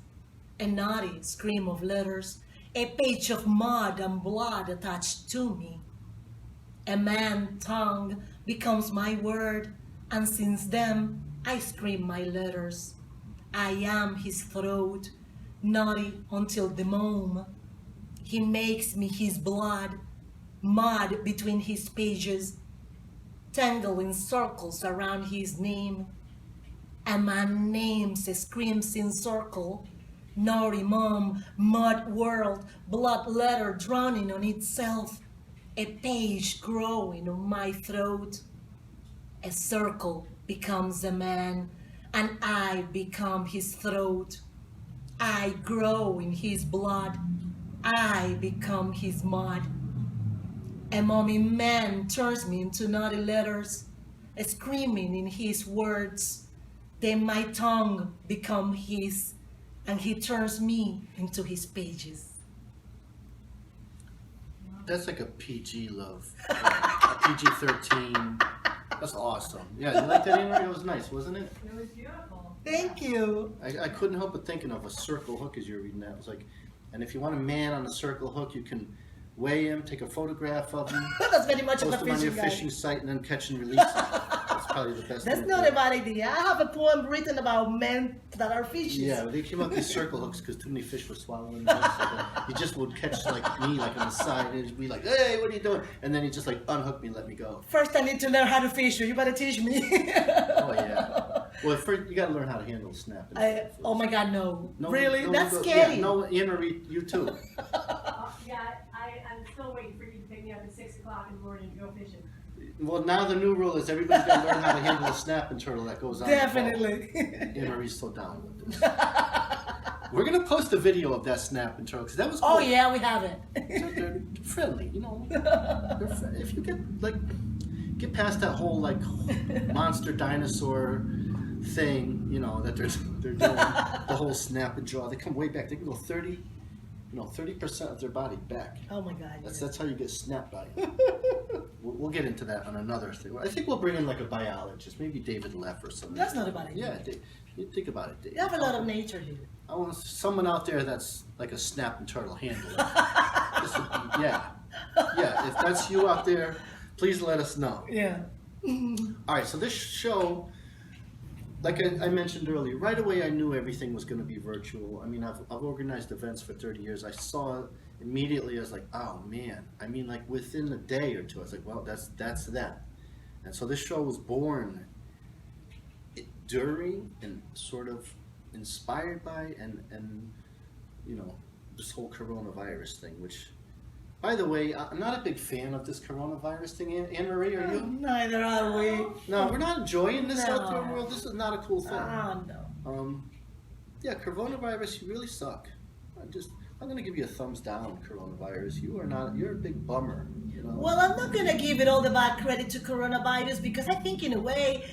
Speaker 3: A naughty scream of letters, a page of mud and blood attached to me. A man's tongue becomes my word, and since then I scream my letters. I am his throat, naughty until the moment. He makes me his blood, mud between his pages, tangled in circles around his name. A man names a crimson circle, naughty mom, mud world, blood letter drowning on itself, a page growing on my throat. A circle becomes a man, and I become his throat. I grow in his blood, I become his mud. A mommy man turns me into naughty letters, screaming in his words. Then my tongue become his, and he turns me into his pages.
Speaker 2: That's like a PG love, a PG-13. That's awesome. Yeah, you like that, Amory? It was nice, wasn't it?
Speaker 1: It was beautiful.
Speaker 3: Thank you.
Speaker 2: I couldn't help but thinking of a circle hook as you were reading that. It was like, and if you want a man on a circle hook, you can weigh him, take a photograph of him,
Speaker 3: That's very much of
Speaker 2: post
Speaker 3: a
Speaker 2: him on your
Speaker 3: fishing guy.
Speaker 2: fishing site, and then catch and release him. That's probably the best
Speaker 3: That's
Speaker 2: thing
Speaker 3: not
Speaker 2: to
Speaker 3: a
Speaker 2: do.
Speaker 3: bad idea. I have a poem written about men that are fishes.
Speaker 2: Yeah, they came up with these circle hooks because too many fish were swallowing them. So he just would catch like me, like on the side, and he'd be like, "Hey, what are you doing?" And then he just like unhook me, and let me go.
Speaker 3: First, I need to learn how to fish. You better teach me.
Speaker 2: Oh yeah. Well, first you got to learn how to handle a snap.
Speaker 3: Oh my God, no.
Speaker 2: No,
Speaker 3: Really?
Speaker 2: no,
Speaker 3: That's
Speaker 2: no,
Speaker 3: scary.
Speaker 2: Yeah, no, Anne-Marie, you too.
Speaker 1: Yeah, I'm still waiting for you to pick me up at 6 o'clock in the morning to go fishing.
Speaker 2: Well, now the new rule is everybody's got to learn how to handle a snapping turtle that goes on.
Speaker 3: Definitely.
Speaker 2: Anne-Marie's so down with this. We're gonna post a video of that snapping turtle because that was cool.
Speaker 3: Oh yeah, we have it.
Speaker 2: They're friendly, you know. If you get past that whole like monster dinosaur thing, you know, that they're doing the whole snap and draw. They come way back. They can go 30% of their body back.
Speaker 3: Oh my God.
Speaker 2: That's how you get snapped by it. We'll get into that on another thing. I think we'll bring in like a biologist, maybe David Leff or something.
Speaker 3: That's not a bad idea.
Speaker 2: Yeah, Dave, you think about it, Dave.
Speaker 3: You have a lot of nature here.
Speaker 2: I want someone out there that's like a snap and turtle handler. Yeah. If that's you out there, please let us know.
Speaker 3: Yeah.
Speaker 2: All right, so this show, like I mentioned earlier, right away I knew everything was going to be virtual. I mean, I've organized events for 30 years. I saw it immediately. I was like, oh man. I mean, like within a day or two, I was like, well, that's that. And so this show was born during and sort of inspired by and you know, this whole coronavirus thing, which By the way, I'm not a big fan of this coronavirus thing. Anne Marie, are you?
Speaker 3: Neither are we.
Speaker 2: No, we're not enjoying this out there in the
Speaker 3: No.
Speaker 2: world. This is not a cool thing.
Speaker 3: Oh, no.
Speaker 2: Yeah, coronavirus, you really suck. I'm gonna give you a thumbs down, coronavirus. You're a big bummer. You know?
Speaker 3: Well, I'm not going to give it all the bad credit to coronavirus because I think in a way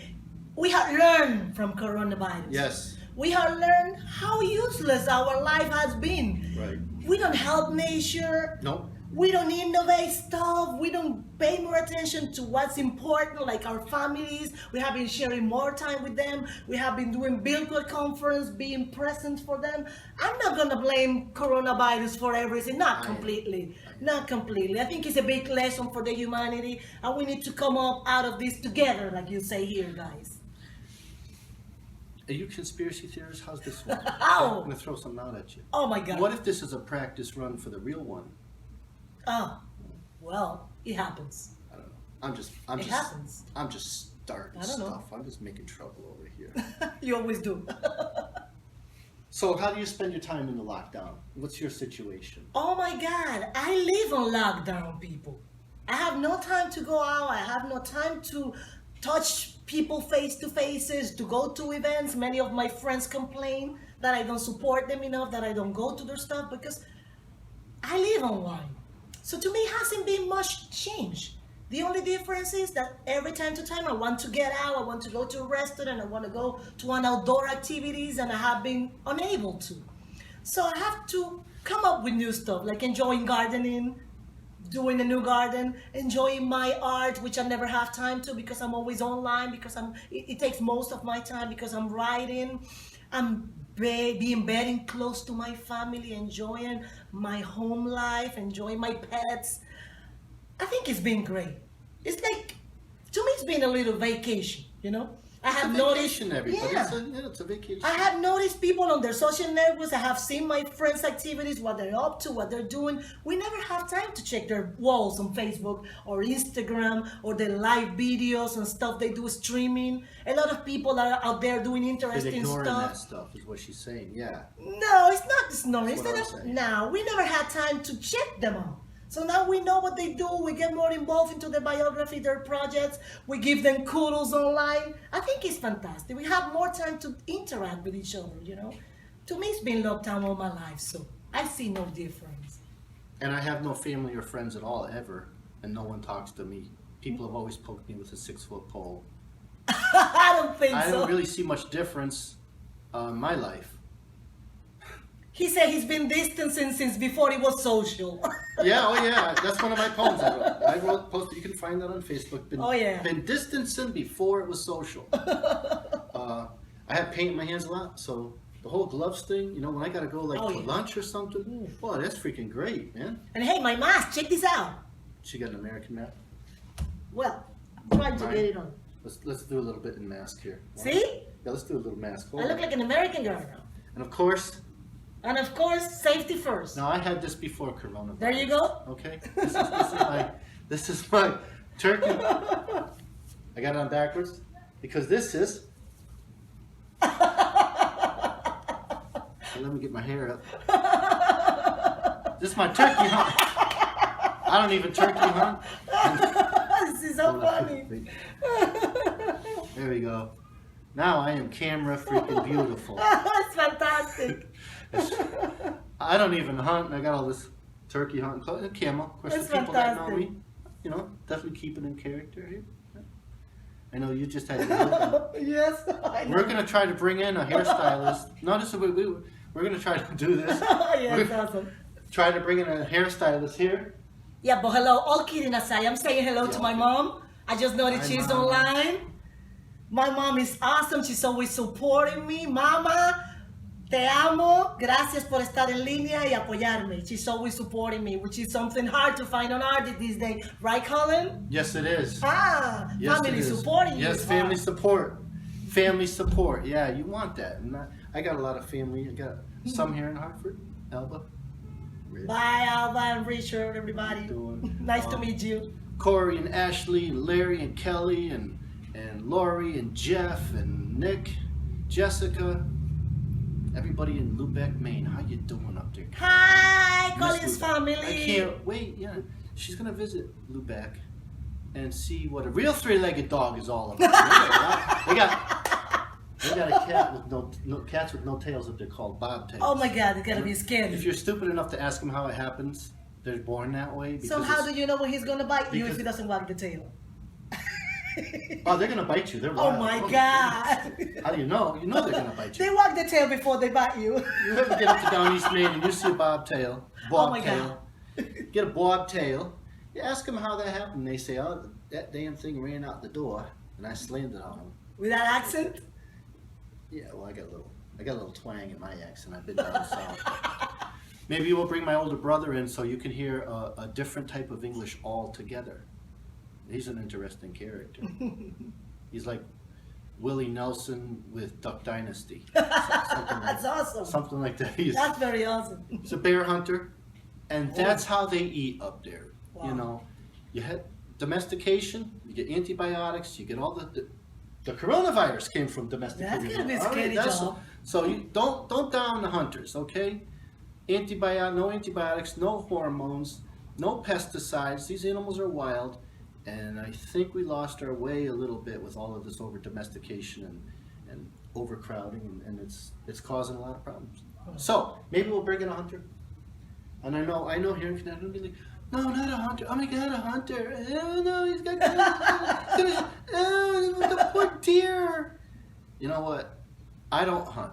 Speaker 3: we have learned from coronavirus.
Speaker 2: Yes.
Speaker 3: We have learned how useless our life has been.
Speaker 2: Right.
Speaker 3: We don't help nature.
Speaker 2: Nope.
Speaker 3: We don't innovate stuff. We don't pay more attention to what's important, like our families. We have been sharing more time with them. We have been doing virtual conference, being present for them. I'm not going to blame coronavirus for everything. Not completely. Not completely. I think it's a big lesson for the humanity, and we need to come up out of this together, like you say here, guys.
Speaker 2: Are you conspiracy theorists? How's this one?
Speaker 3: Ow!
Speaker 2: I'm going to throw something out at you.
Speaker 3: Oh, my God.
Speaker 2: What if this is a practice run for the real one?
Speaker 3: Oh, well, it happens.
Speaker 2: I don't know.
Speaker 3: It happens.
Speaker 2: I'm just starting
Speaker 3: I don't know.
Speaker 2: stuff. I'm just making trouble over here.
Speaker 3: You always do.
Speaker 2: So how do you spend your time in the lockdown? What's your situation?
Speaker 3: Oh my God, I live on lockdown, people. I have no time to go out. I have no time to touch people face to faces, to go to events. Many of my friends complain that I don't support them enough, that I don't go to their stuff because I live online. So to me, it hasn't been much change. The only difference is that every time to time I want to get out, I want to go to a restaurant, I want to go to an outdoor activities, and I have been unable to. So I have to come up with new stuff, like enjoying gardening, doing a new garden, enjoying my art, which I never have time to because I'm always online, because it takes most of my time because I'm writing. I'm being close to my family, enjoying my home life, enjoying my pets. I think it's been great. It's like, to me, it's been a little vacation, you know? I have noticed,
Speaker 2: everybody.
Speaker 3: yeah.
Speaker 2: It's a vacation.
Speaker 3: I have noticed people on their social networks. I have seen my friends' activities, what they're up to, what they're doing. We never have time to check their walls on Facebook or Instagram or their live videos and stuff they do streaming. A lot of people are out there doing interesting
Speaker 2: ignoring
Speaker 3: stuff.
Speaker 2: that stuff is what she's saying. Yeah.
Speaker 3: No, it's not ignoring.
Speaker 2: That's what I'm saying.
Speaker 3: No, we never had time to check them out. So now we know what they do. We get more involved into their biography, their projects. We give them kudos online. I think it's fantastic. We have more time to interact with each other, you know. To me, it's been locked down all my life, so I see no difference.
Speaker 2: And I have no family or friends at all, ever. And no one talks to me. People have always poked me with a 6-foot pole.
Speaker 3: I don't think
Speaker 2: I
Speaker 3: so.
Speaker 2: don't really see much difference in my life.
Speaker 3: He said he's been distancing since before it was social.
Speaker 2: Yeah, oh yeah, that's one of my poems I wrote, posted, you can find that on Facebook. Been distancing before it was social. I have paint in my hands a lot, so the whole gloves thing, you know, when I gotta go to lunch or something, oh, that's freaking great, man.
Speaker 3: And hey, my mask, check this out.
Speaker 2: She got an American map.
Speaker 3: Well, I'm trying to get it on.
Speaker 2: Let's do a little bit in mask here.
Speaker 3: See?
Speaker 2: Yeah, let's do a little mask.
Speaker 3: I look like an American girl now.
Speaker 2: And of course,
Speaker 3: safety first.
Speaker 2: no, I had this before coronavirus.
Speaker 3: There you go.
Speaker 2: Okay, this is my turkey. I got it on backwards because this is. Let me get my hair up. This is my turkey hunt. I don't even turkey hunt.
Speaker 3: This is so funny.
Speaker 2: There we go. Now I am camera freaking beautiful.
Speaker 3: It's fantastic.
Speaker 2: I don't even hunt, and I got all this turkey hunting clothes and camo. Of course,
Speaker 3: That's
Speaker 2: the people that know
Speaker 3: fantastic.
Speaker 2: me, you know, definitely keeping in character here. I know you just had your hair.
Speaker 3: Yes, I know.
Speaker 2: We're gonna try to bring in a hairstylist. No, this is what we're gonna try to do this.
Speaker 3: Yeah, it's
Speaker 2: We're
Speaker 3: awesome.
Speaker 2: try to bring in a hairstylist here.
Speaker 3: Yeah, but hello, all kidding aside, I'm saying hello to my mom. I just know that
Speaker 2: Hi,
Speaker 3: she's
Speaker 2: Mama.
Speaker 3: online. My mom is awesome. She's always supporting me. Mama, te amo. Gracias por estar en línea y apoyarme. She's always supporting me, which is something hard to find on art these days. Right, Colin?
Speaker 2: Yes, it is.
Speaker 3: Yes, family
Speaker 2: it is.
Speaker 3: supporting you.
Speaker 2: Yes,
Speaker 3: is
Speaker 2: family
Speaker 3: hard.
Speaker 2: support. Family support. Yeah, you want that. And I got a lot of family. I got some here in Hartford. Elba. Rich.
Speaker 3: Bye, Alba and Richard, everybody.
Speaker 2: Doing,
Speaker 3: Nice to meet you.
Speaker 2: Corey and Ashley and Larry and Kelly and Lori and Jeff and Nick, Jessica, everybody in Lubeck, Maine, how you doing up there?
Speaker 3: Hi,
Speaker 2: Miss
Speaker 3: Colin's
Speaker 2: Lubeck.
Speaker 3: family.
Speaker 2: I can't wait. Yeah, she's gonna visit Lubeck and see what a real three-legged dog is all about. They got a cat with no cats with no tails up there called bobtails.
Speaker 3: Oh my God, it's gotta be scary.
Speaker 2: If you're stupid enough to ask them how it happens, they're born that way.
Speaker 3: So how do you know when he's gonna bite you if
Speaker 2: because-
Speaker 3: he doesn't wag the tail?
Speaker 2: Oh, they're gonna bite you. They're
Speaker 3: Oh
Speaker 2: wild.
Speaker 3: my God.
Speaker 2: How do you know? You know they're gonna bite you.
Speaker 3: They wag the tail before they bite you.
Speaker 2: You ever get up to down East Maine and you see a bobtail?
Speaker 3: Oh my
Speaker 2: Bobtail. Get a bobtail. You ask them how that happened. They say, "Oh, that damn thing ran out the door, and I slammed it on him."
Speaker 3: With that accent?
Speaker 2: Yeah, well, I got a little twang in my accent. I've been down south. Maybe we'll bring my older brother in so you can hear a different type of English altogether. He's an interesting character. He's like Willie Nelson with Duck Dynasty.
Speaker 3: That's awesome.
Speaker 2: Something like that.
Speaker 3: That's very awesome.
Speaker 2: He's a bear hunter, and that's how they eat up there.
Speaker 3: Wow.
Speaker 2: You know, you had domestication, you get antibiotics, you get all the coronavirus came from domestication.
Speaker 3: That's gonna be a scary job.
Speaker 2: So you don't down the hunters, okay? No antibiotics, no hormones, no pesticides. These animals are wild, and I think we lost our way a little bit with all of this over domestication and overcrowding, and it's causing a lot of problems. So maybe we'll bring in a hunter. And I know here in Connecticut, they'll be like, no, not a hunter. Oh my God, a hunter. Oh no, he's got the poor deer. You know what? I don't hunt.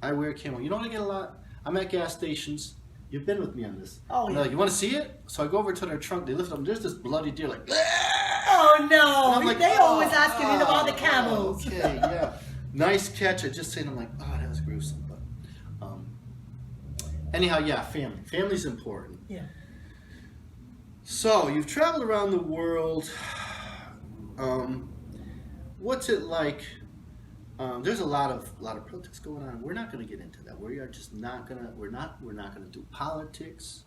Speaker 2: I wear camo. You know what I get a lot? I'm at gas stations. You've been with me on this.
Speaker 3: Oh,
Speaker 2: They're
Speaker 3: yeah.
Speaker 2: like, you want to see it? So I go over to their trunk. They lift it up. There's this bloody deer like,
Speaker 3: Oh
Speaker 2: and
Speaker 3: no!
Speaker 2: I'm like,
Speaker 3: They always asking me about the
Speaker 2: oh,
Speaker 3: camels.
Speaker 2: Okay, yeah. Nice catch. I just saying, I'm like, oh, that was gruesome. But anyhow, yeah, family. Family's important.
Speaker 3: Yeah.
Speaker 2: So you've traveled around the world. What's it like? There's a lot of protests going on. We're not going to get into that. We are just not gonna. We're not going to do politics.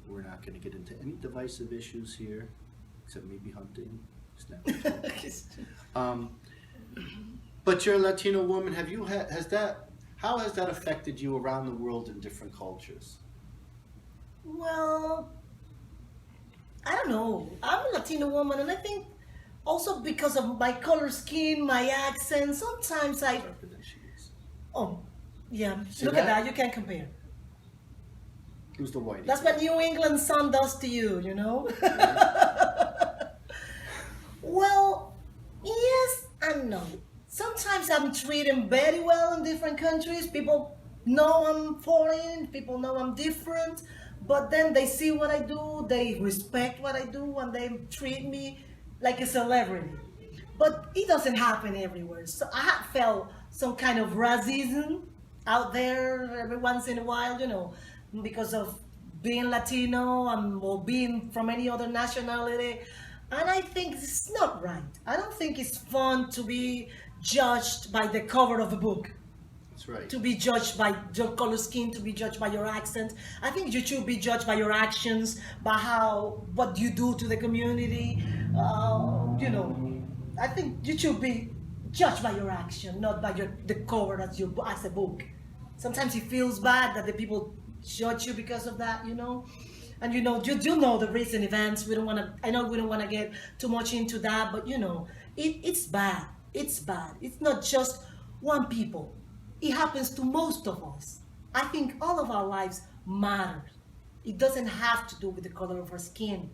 Speaker 2: We're not going to get into any divisive issues here, except maybe hunting. But you're a Latino woman. How has that affected you around the world in different cultures?
Speaker 3: Well, I don't know. I'm a Latino woman, and I think also because of my color skin, my accent, sometimes I.
Speaker 2: Darker than she is.
Speaker 3: Oh, yeah.
Speaker 2: See
Speaker 3: Look
Speaker 2: that?
Speaker 3: at that. You can't compare.
Speaker 2: Who's the whitey?
Speaker 3: That's what New England sun does to you, you know? Well, yes and no. Sometimes I'm treated very well in different countries. People know I'm foreign, people know I'm different, but then they see what I do, they respect what I do, and they treat me like a celebrity. But it doesn't happen everywhere. So I have felt some kind of racism out there every once in a while, you know, because of being Latino or being from any other nationality. And I think it's not right. I don't think it's fun to be judged by the cover of a book,
Speaker 2: That's right.
Speaker 3: to be judged by your color skin, to be judged by your accent. I think you should be judged by your actions, by what you do to the community. You know, I think you should be judged by your action, not by the cover as a book. Sometimes it feels bad that the people judge you because of that, you know. And you know the recent events. I know we don't want to get too much into that, but you know, it's bad. It's bad. It's not just one people. It happens to most of us. I think all of our lives matter. It doesn't have to do with the color of our skin.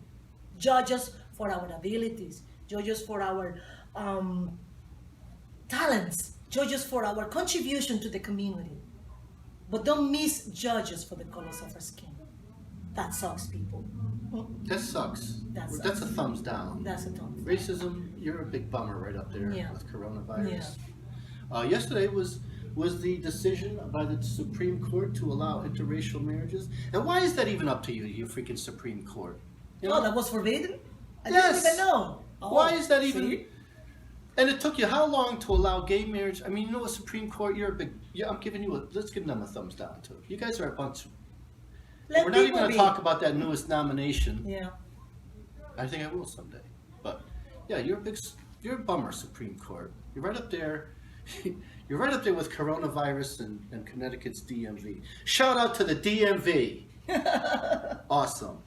Speaker 3: Judge us for our abilities. Judge us for our talents. Judge us for our contribution to the community. But don't misjudge us for the colors of our skin. That sucks, people.
Speaker 2: That sucks.
Speaker 3: That sucks.
Speaker 2: That's a thumbs down.
Speaker 3: That's a tough.
Speaker 2: Racism, you're a big bummer right up there
Speaker 3: Yeah.
Speaker 2: with coronavirus. Yesterday was the decision by the Supreme Court to allow interracial marriages. And why is that even up to you, you freaking Supreme Court? You know?
Speaker 3: Oh, that was forbidden? I
Speaker 2: Yes.
Speaker 3: didn't even know. Oh,
Speaker 2: Why is that even?
Speaker 3: see?
Speaker 2: And it took you how long to allow gay marriage? I mean, you know, a Supreme Court, I'm giving you let's give them a thumbs down too. You guys are a bunch of,
Speaker 3: Let
Speaker 2: we're not even
Speaker 3: people
Speaker 2: going to
Speaker 3: be.
Speaker 2: talk about that newest nomination.
Speaker 3: Yeah.
Speaker 2: I think I will someday. But yeah, you're a bummer, Supreme Court. You're right up there. You're right up there with coronavirus and Connecticut's DMV. Shout out to the DMV. Awesome.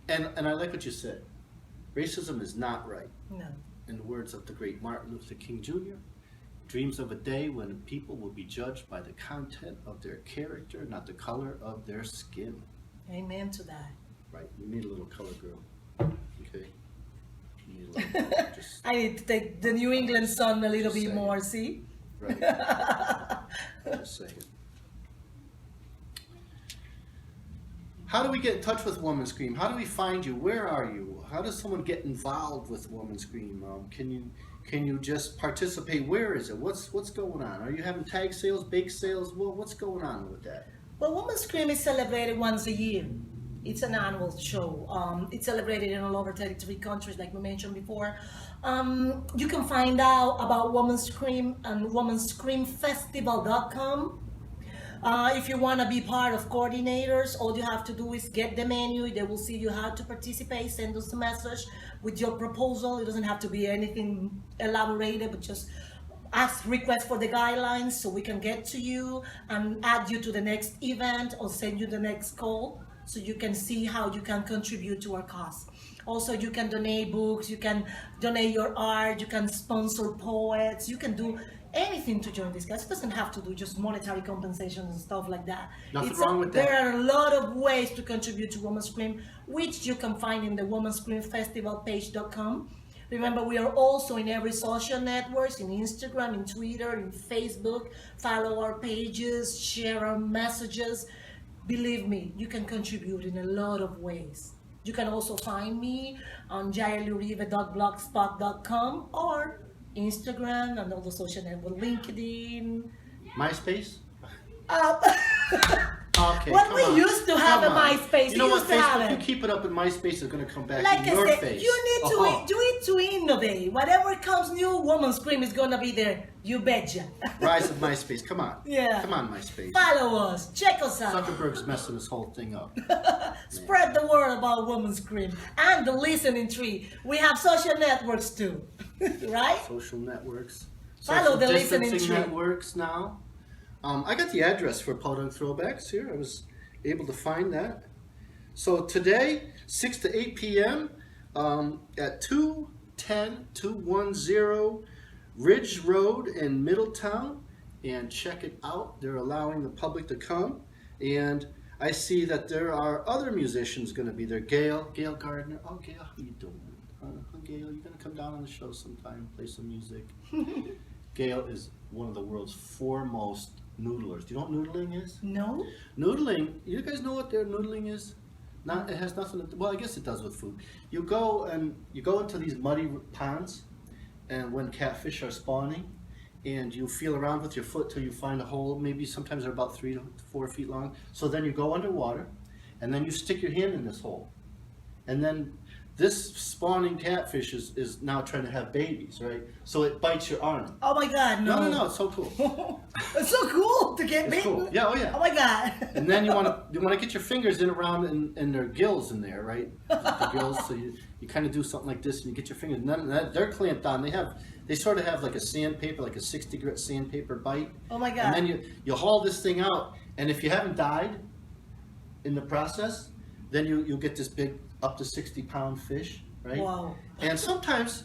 Speaker 2: And I like what you said. Racism is not right.
Speaker 3: No.
Speaker 2: In the words of the great Martin Luther King Jr., dreams of a day when people will be judged by the content of their character, not the color of their skin.
Speaker 3: Amen to that.
Speaker 2: Right. We need a little color girl. Okay. We need a little color. Just
Speaker 3: I need to take the New England sun a little bit
Speaker 2: saying.
Speaker 3: more, see?
Speaker 2: right. Just saying. How do we get in touch with Woman Scream? How do we find you? Where are you? How does someone get involved with Woman Scream? Can you just participate? Where is it? What's going on? Are you having tag sales, bake sales? Well, what's going on with that?
Speaker 3: Well, Woman Scream is celebrated once a year. It's an annual show. It's celebrated in all over 33 countries, like we mentioned before. You can find out about Woman Scream on womanscreamfestival.com. If you want to be part of coordinators, all you have to do is get the menu. They will see you how to participate. Send us a message with your proposal. It doesn't have to be anything elaborated, but just request for the guidelines so we can get to you and add you to the next event or send you the next call so you can see how you can contribute to our cause. Also, you can donate books, you can donate your art, you can sponsor poets, you can do anything to join this cause. It doesn't have to do just monetary compensation and stuff like that.
Speaker 2: Nothing wrong with that.
Speaker 3: There are a lot of ways to contribute to Woman Scream, which you can find in the womanscreamfestivalpage.com. Remember, we are also in every social network, in Instagram, in Twitter, in Facebook. Follow our pages, share our messages. Believe me, you can contribute in a lot of ways. You can also find me on jaeluribe.blogspot.com or Instagram and all the social networks, LinkedIn.
Speaker 2: MySpace? Okay,
Speaker 3: Well, we used to have a
Speaker 2: Come on.
Speaker 3: MySpace.
Speaker 2: You know what?
Speaker 3: We used to have
Speaker 2: Facebook, you
Speaker 3: it.
Speaker 2: keep it up in MySpace, it's going to come back
Speaker 3: Like
Speaker 2: in your
Speaker 3: I said,
Speaker 2: face.
Speaker 3: you need to do it to innovate. Whatever comes new, Woman Scream is gonna be there. You betcha.
Speaker 2: Rise of MySpace. Come on.
Speaker 3: Yeah.
Speaker 2: Come on, MySpace.
Speaker 3: Follow us. Check us out.
Speaker 2: Zuckerberg's messing this whole thing up.
Speaker 3: Spread the word about Woman Scream and the listening tree. We have social networks too, right?
Speaker 2: Social networks.
Speaker 3: Follow
Speaker 2: Social
Speaker 3: the listening
Speaker 2: distancing
Speaker 3: tree.
Speaker 2: networks now. I got the address for Podunk Throwbacks here. I was able to find that. So today, 6 to 8 p.m. At 210 Ridge Road in Middletown. And check it out. They're allowing the public to come. And I see that there are other musicians going to be there. Gail Gardner. Oh, Gail, how you doing? Gail, you going to come down on the show sometime, play some music? Gail is one of the world's foremost noodlers. Do you know what noodling is?
Speaker 3: No.
Speaker 2: Noodling, you guys know what their noodling is? Not, it has nothing to do, well, I guess it does with food. You go into these muddy ponds, and when catfish are spawning, and you feel around with your foot till you find a hole, maybe sometimes they're about 3 to 4 feet long. So then you go underwater, and then you stick your hand in this hole. And then this spawning catfish is now trying to have babies, right? So it bites your arm.
Speaker 3: Oh my God, no.
Speaker 2: No, it's so cool.
Speaker 3: It's so cool to get
Speaker 2: It's
Speaker 3: bitten.
Speaker 2: cool. Yeah, oh yeah.
Speaker 3: Oh my God.
Speaker 2: And then you want to get your fingers in around in their gills in there, right? The gills. So you kind of do something like this, and you get your fingers. And then they're clamped on. They sort of have like a sandpaper, like a 60 grit sandpaper bite.
Speaker 3: Oh my God.
Speaker 2: And then you haul this thing out, and if you haven't died in the process, then you'll get this big up to 60-pound fish, right?
Speaker 3: Wow.
Speaker 2: And sometimes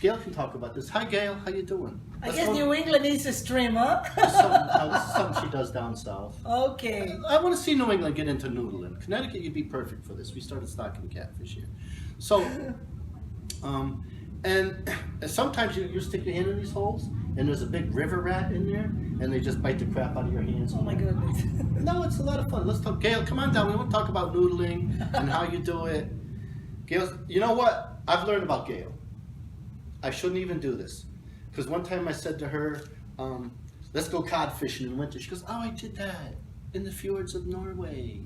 Speaker 2: Gail can talk about this. Hi, Gail. How you doing?
Speaker 3: I guess New England needs a stream, huh?
Speaker 2: This is something she does down south.
Speaker 3: Okay.
Speaker 2: I want to see New England get into noodling. Connecticut, you'd be perfect for this. We started stocking catfish here. So, and sometimes you stick your hand in these holes, and there's a big river rat in there, and they just bite the crap out of your hands.
Speaker 3: Oh my goodness.
Speaker 2: No, it's a lot of fun. Let's talk. Gail, come on down. We want to talk about noodling and how you do it. Gail, you know what? I've learned about Gail. I shouldn't even do this. Because one time I said to her, let's go cod fishing in winter. She goes, oh, I did that in the fjords of Norway.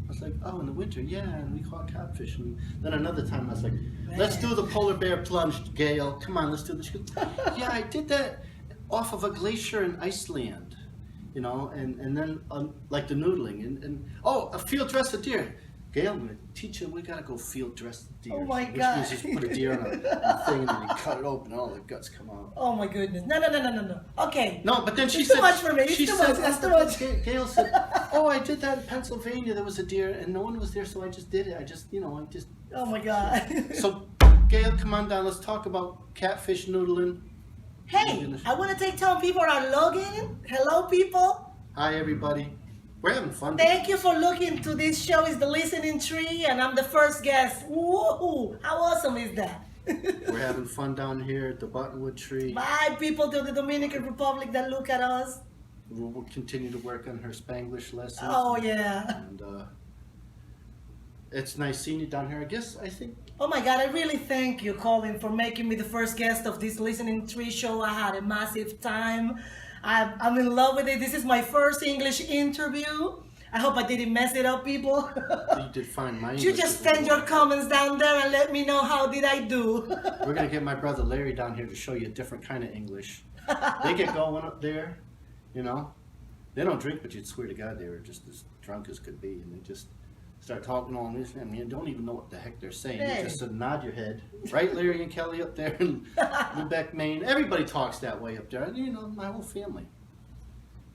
Speaker 2: I was like, oh, in the winter, yeah, and we caught codfish. And then another time I was like, let's do the polar bear plunge, Gail. Come on, let's do this. She goes, yeah, I did that off of a glacier in Iceland. You know, and then like the noodling. And oh, a field dressed deer. Gail, I'm going to teach you, we got to go field dress the deer.
Speaker 3: Oh my
Speaker 2: Which
Speaker 3: God.
Speaker 2: means just put a deer on a thing and then you cut it open and all the guts come out.
Speaker 3: Oh my goodness. No. Okay.
Speaker 2: No, but then she
Speaker 3: It's
Speaker 2: said...
Speaker 3: too much for me. It's
Speaker 2: she
Speaker 3: too
Speaker 2: said,
Speaker 3: much. That's too much.
Speaker 2: Gail said, oh, I did that in Pennsylvania. There was a deer and no one was there, so I just did it. I just...
Speaker 3: Oh my God.
Speaker 2: So, Gail, come on down. Let's talk about catfish noodling.
Speaker 3: Hey, I want to take time people are logging. Hello, people.
Speaker 2: Hi, everybody. We're having fun.
Speaker 3: Thank you for looking to this show. It's the Listening Tree, and I'm the first guest. Woohoo! How awesome is that?
Speaker 2: We're having fun down here at the Buttonwood Tree.
Speaker 3: Bye, people to the Dominican Republic that look at us.
Speaker 2: We'll continue to work on her Spanglish lessons.
Speaker 3: Oh, yeah.
Speaker 2: And it's nice seeing you down here. I think...
Speaker 3: Oh my God, I really thank you, Colin, for making me the first guest of this Listening Tree show. I had a massive time. I'm in love with it. This is my first English interview. I hope I didn't mess it up, people.
Speaker 2: You did fine. My
Speaker 3: You
Speaker 2: English
Speaker 3: just
Speaker 2: is
Speaker 3: send your
Speaker 2: wonderful.
Speaker 3: comments down there and let me know how did I do.
Speaker 2: We're going to get my brother Larry down here to show you a different kind of English. They get going up there, They don't drink, but you'd swear to God they were just as drunk as could be. And they just start talking all this, and you don't even know what the heck they're saying.
Speaker 3: Hey.
Speaker 2: You just nod your head. Right, Larry and Kelly up there in Lubec, Maine. Everybody talks that way up there. And, my whole family.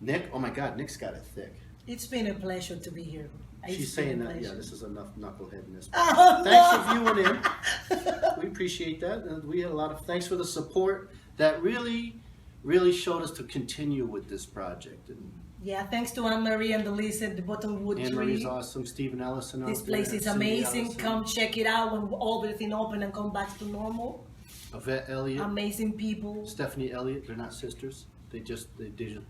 Speaker 2: Nick, oh my God, Nick's got it thick.
Speaker 3: It's been a pleasure to be here.
Speaker 2: She's saying that, this is enough knuckleheadness.
Speaker 3: Oh,
Speaker 2: Thanks
Speaker 3: no.
Speaker 2: for viewing in. We appreciate that. And we had a lot of thanks for the support that really, really showed us to continue with this project. And
Speaker 3: Yeah, thanks to Anne-Marie and Elise at the Buttonwood Tree.
Speaker 2: Anne-Marie's awesome. Stephen Ellison.
Speaker 3: This
Speaker 2: out there,
Speaker 3: place is
Speaker 2: Cindy
Speaker 3: amazing.
Speaker 2: Ellison,
Speaker 3: Come check it out when everything open and come back to normal.
Speaker 2: Yvette Elliott.
Speaker 3: Amazing people.
Speaker 2: Stephanie Elliott. They're not sisters. They just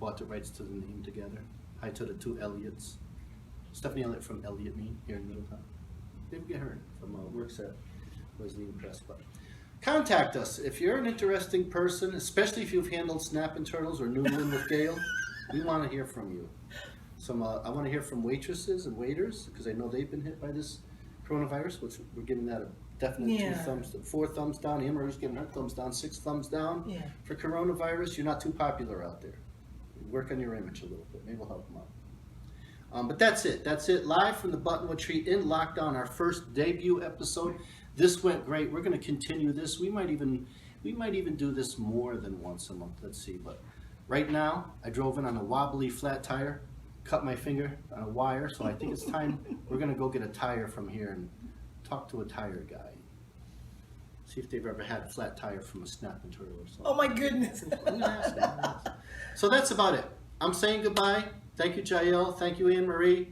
Speaker 2: bought the rights to the name together. Hi to the two Elliots. Stephanie Elliott from Elliott Me here in Middletown. Maybe get her from works at Wesleyan Press. But contact us if you're an interesting person, especially if you've handled snapping turtles or noodling with Gail. We want to hear from you. I want to hear from waitresses and waiters because I know they've been hit by this coronavirus, which we're giving that a definite 4 thumbs down. Anne-Marie's giving her thumbs down, 6 thumbs down.
Speaker 3: Yeah.
Speaker 2: For coronavirus, you're not too popular out there. Work on your image a little bit. Maybe we'll help them out. But that's it. That's it. Live from the Buttonwood Tree in lockdown, our first debut episode. This went great. We're going to continue this. We might even do this more than once a month. Let's see. But right now, I drove in on a wobbly flat tire, cut my finger on a wire. So I think it's time we're going to go get a tire from here and talk to a tire guy. See if they've ever had a flat tire from a snapping turtle or something.
Speaker 3: Oh my goodness.
Speaker 2: I'm gonna ask them. So that's about it. I'm saying goodbye. Thank you, Jael. Thank you, Anne-Marie.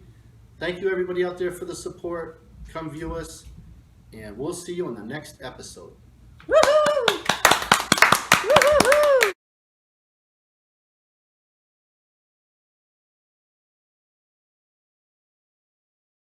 Speaker 2: Thank you, everybody out there for the support. Come view us, and we'll see you in the next episode.
Speaker 3: Woohoo!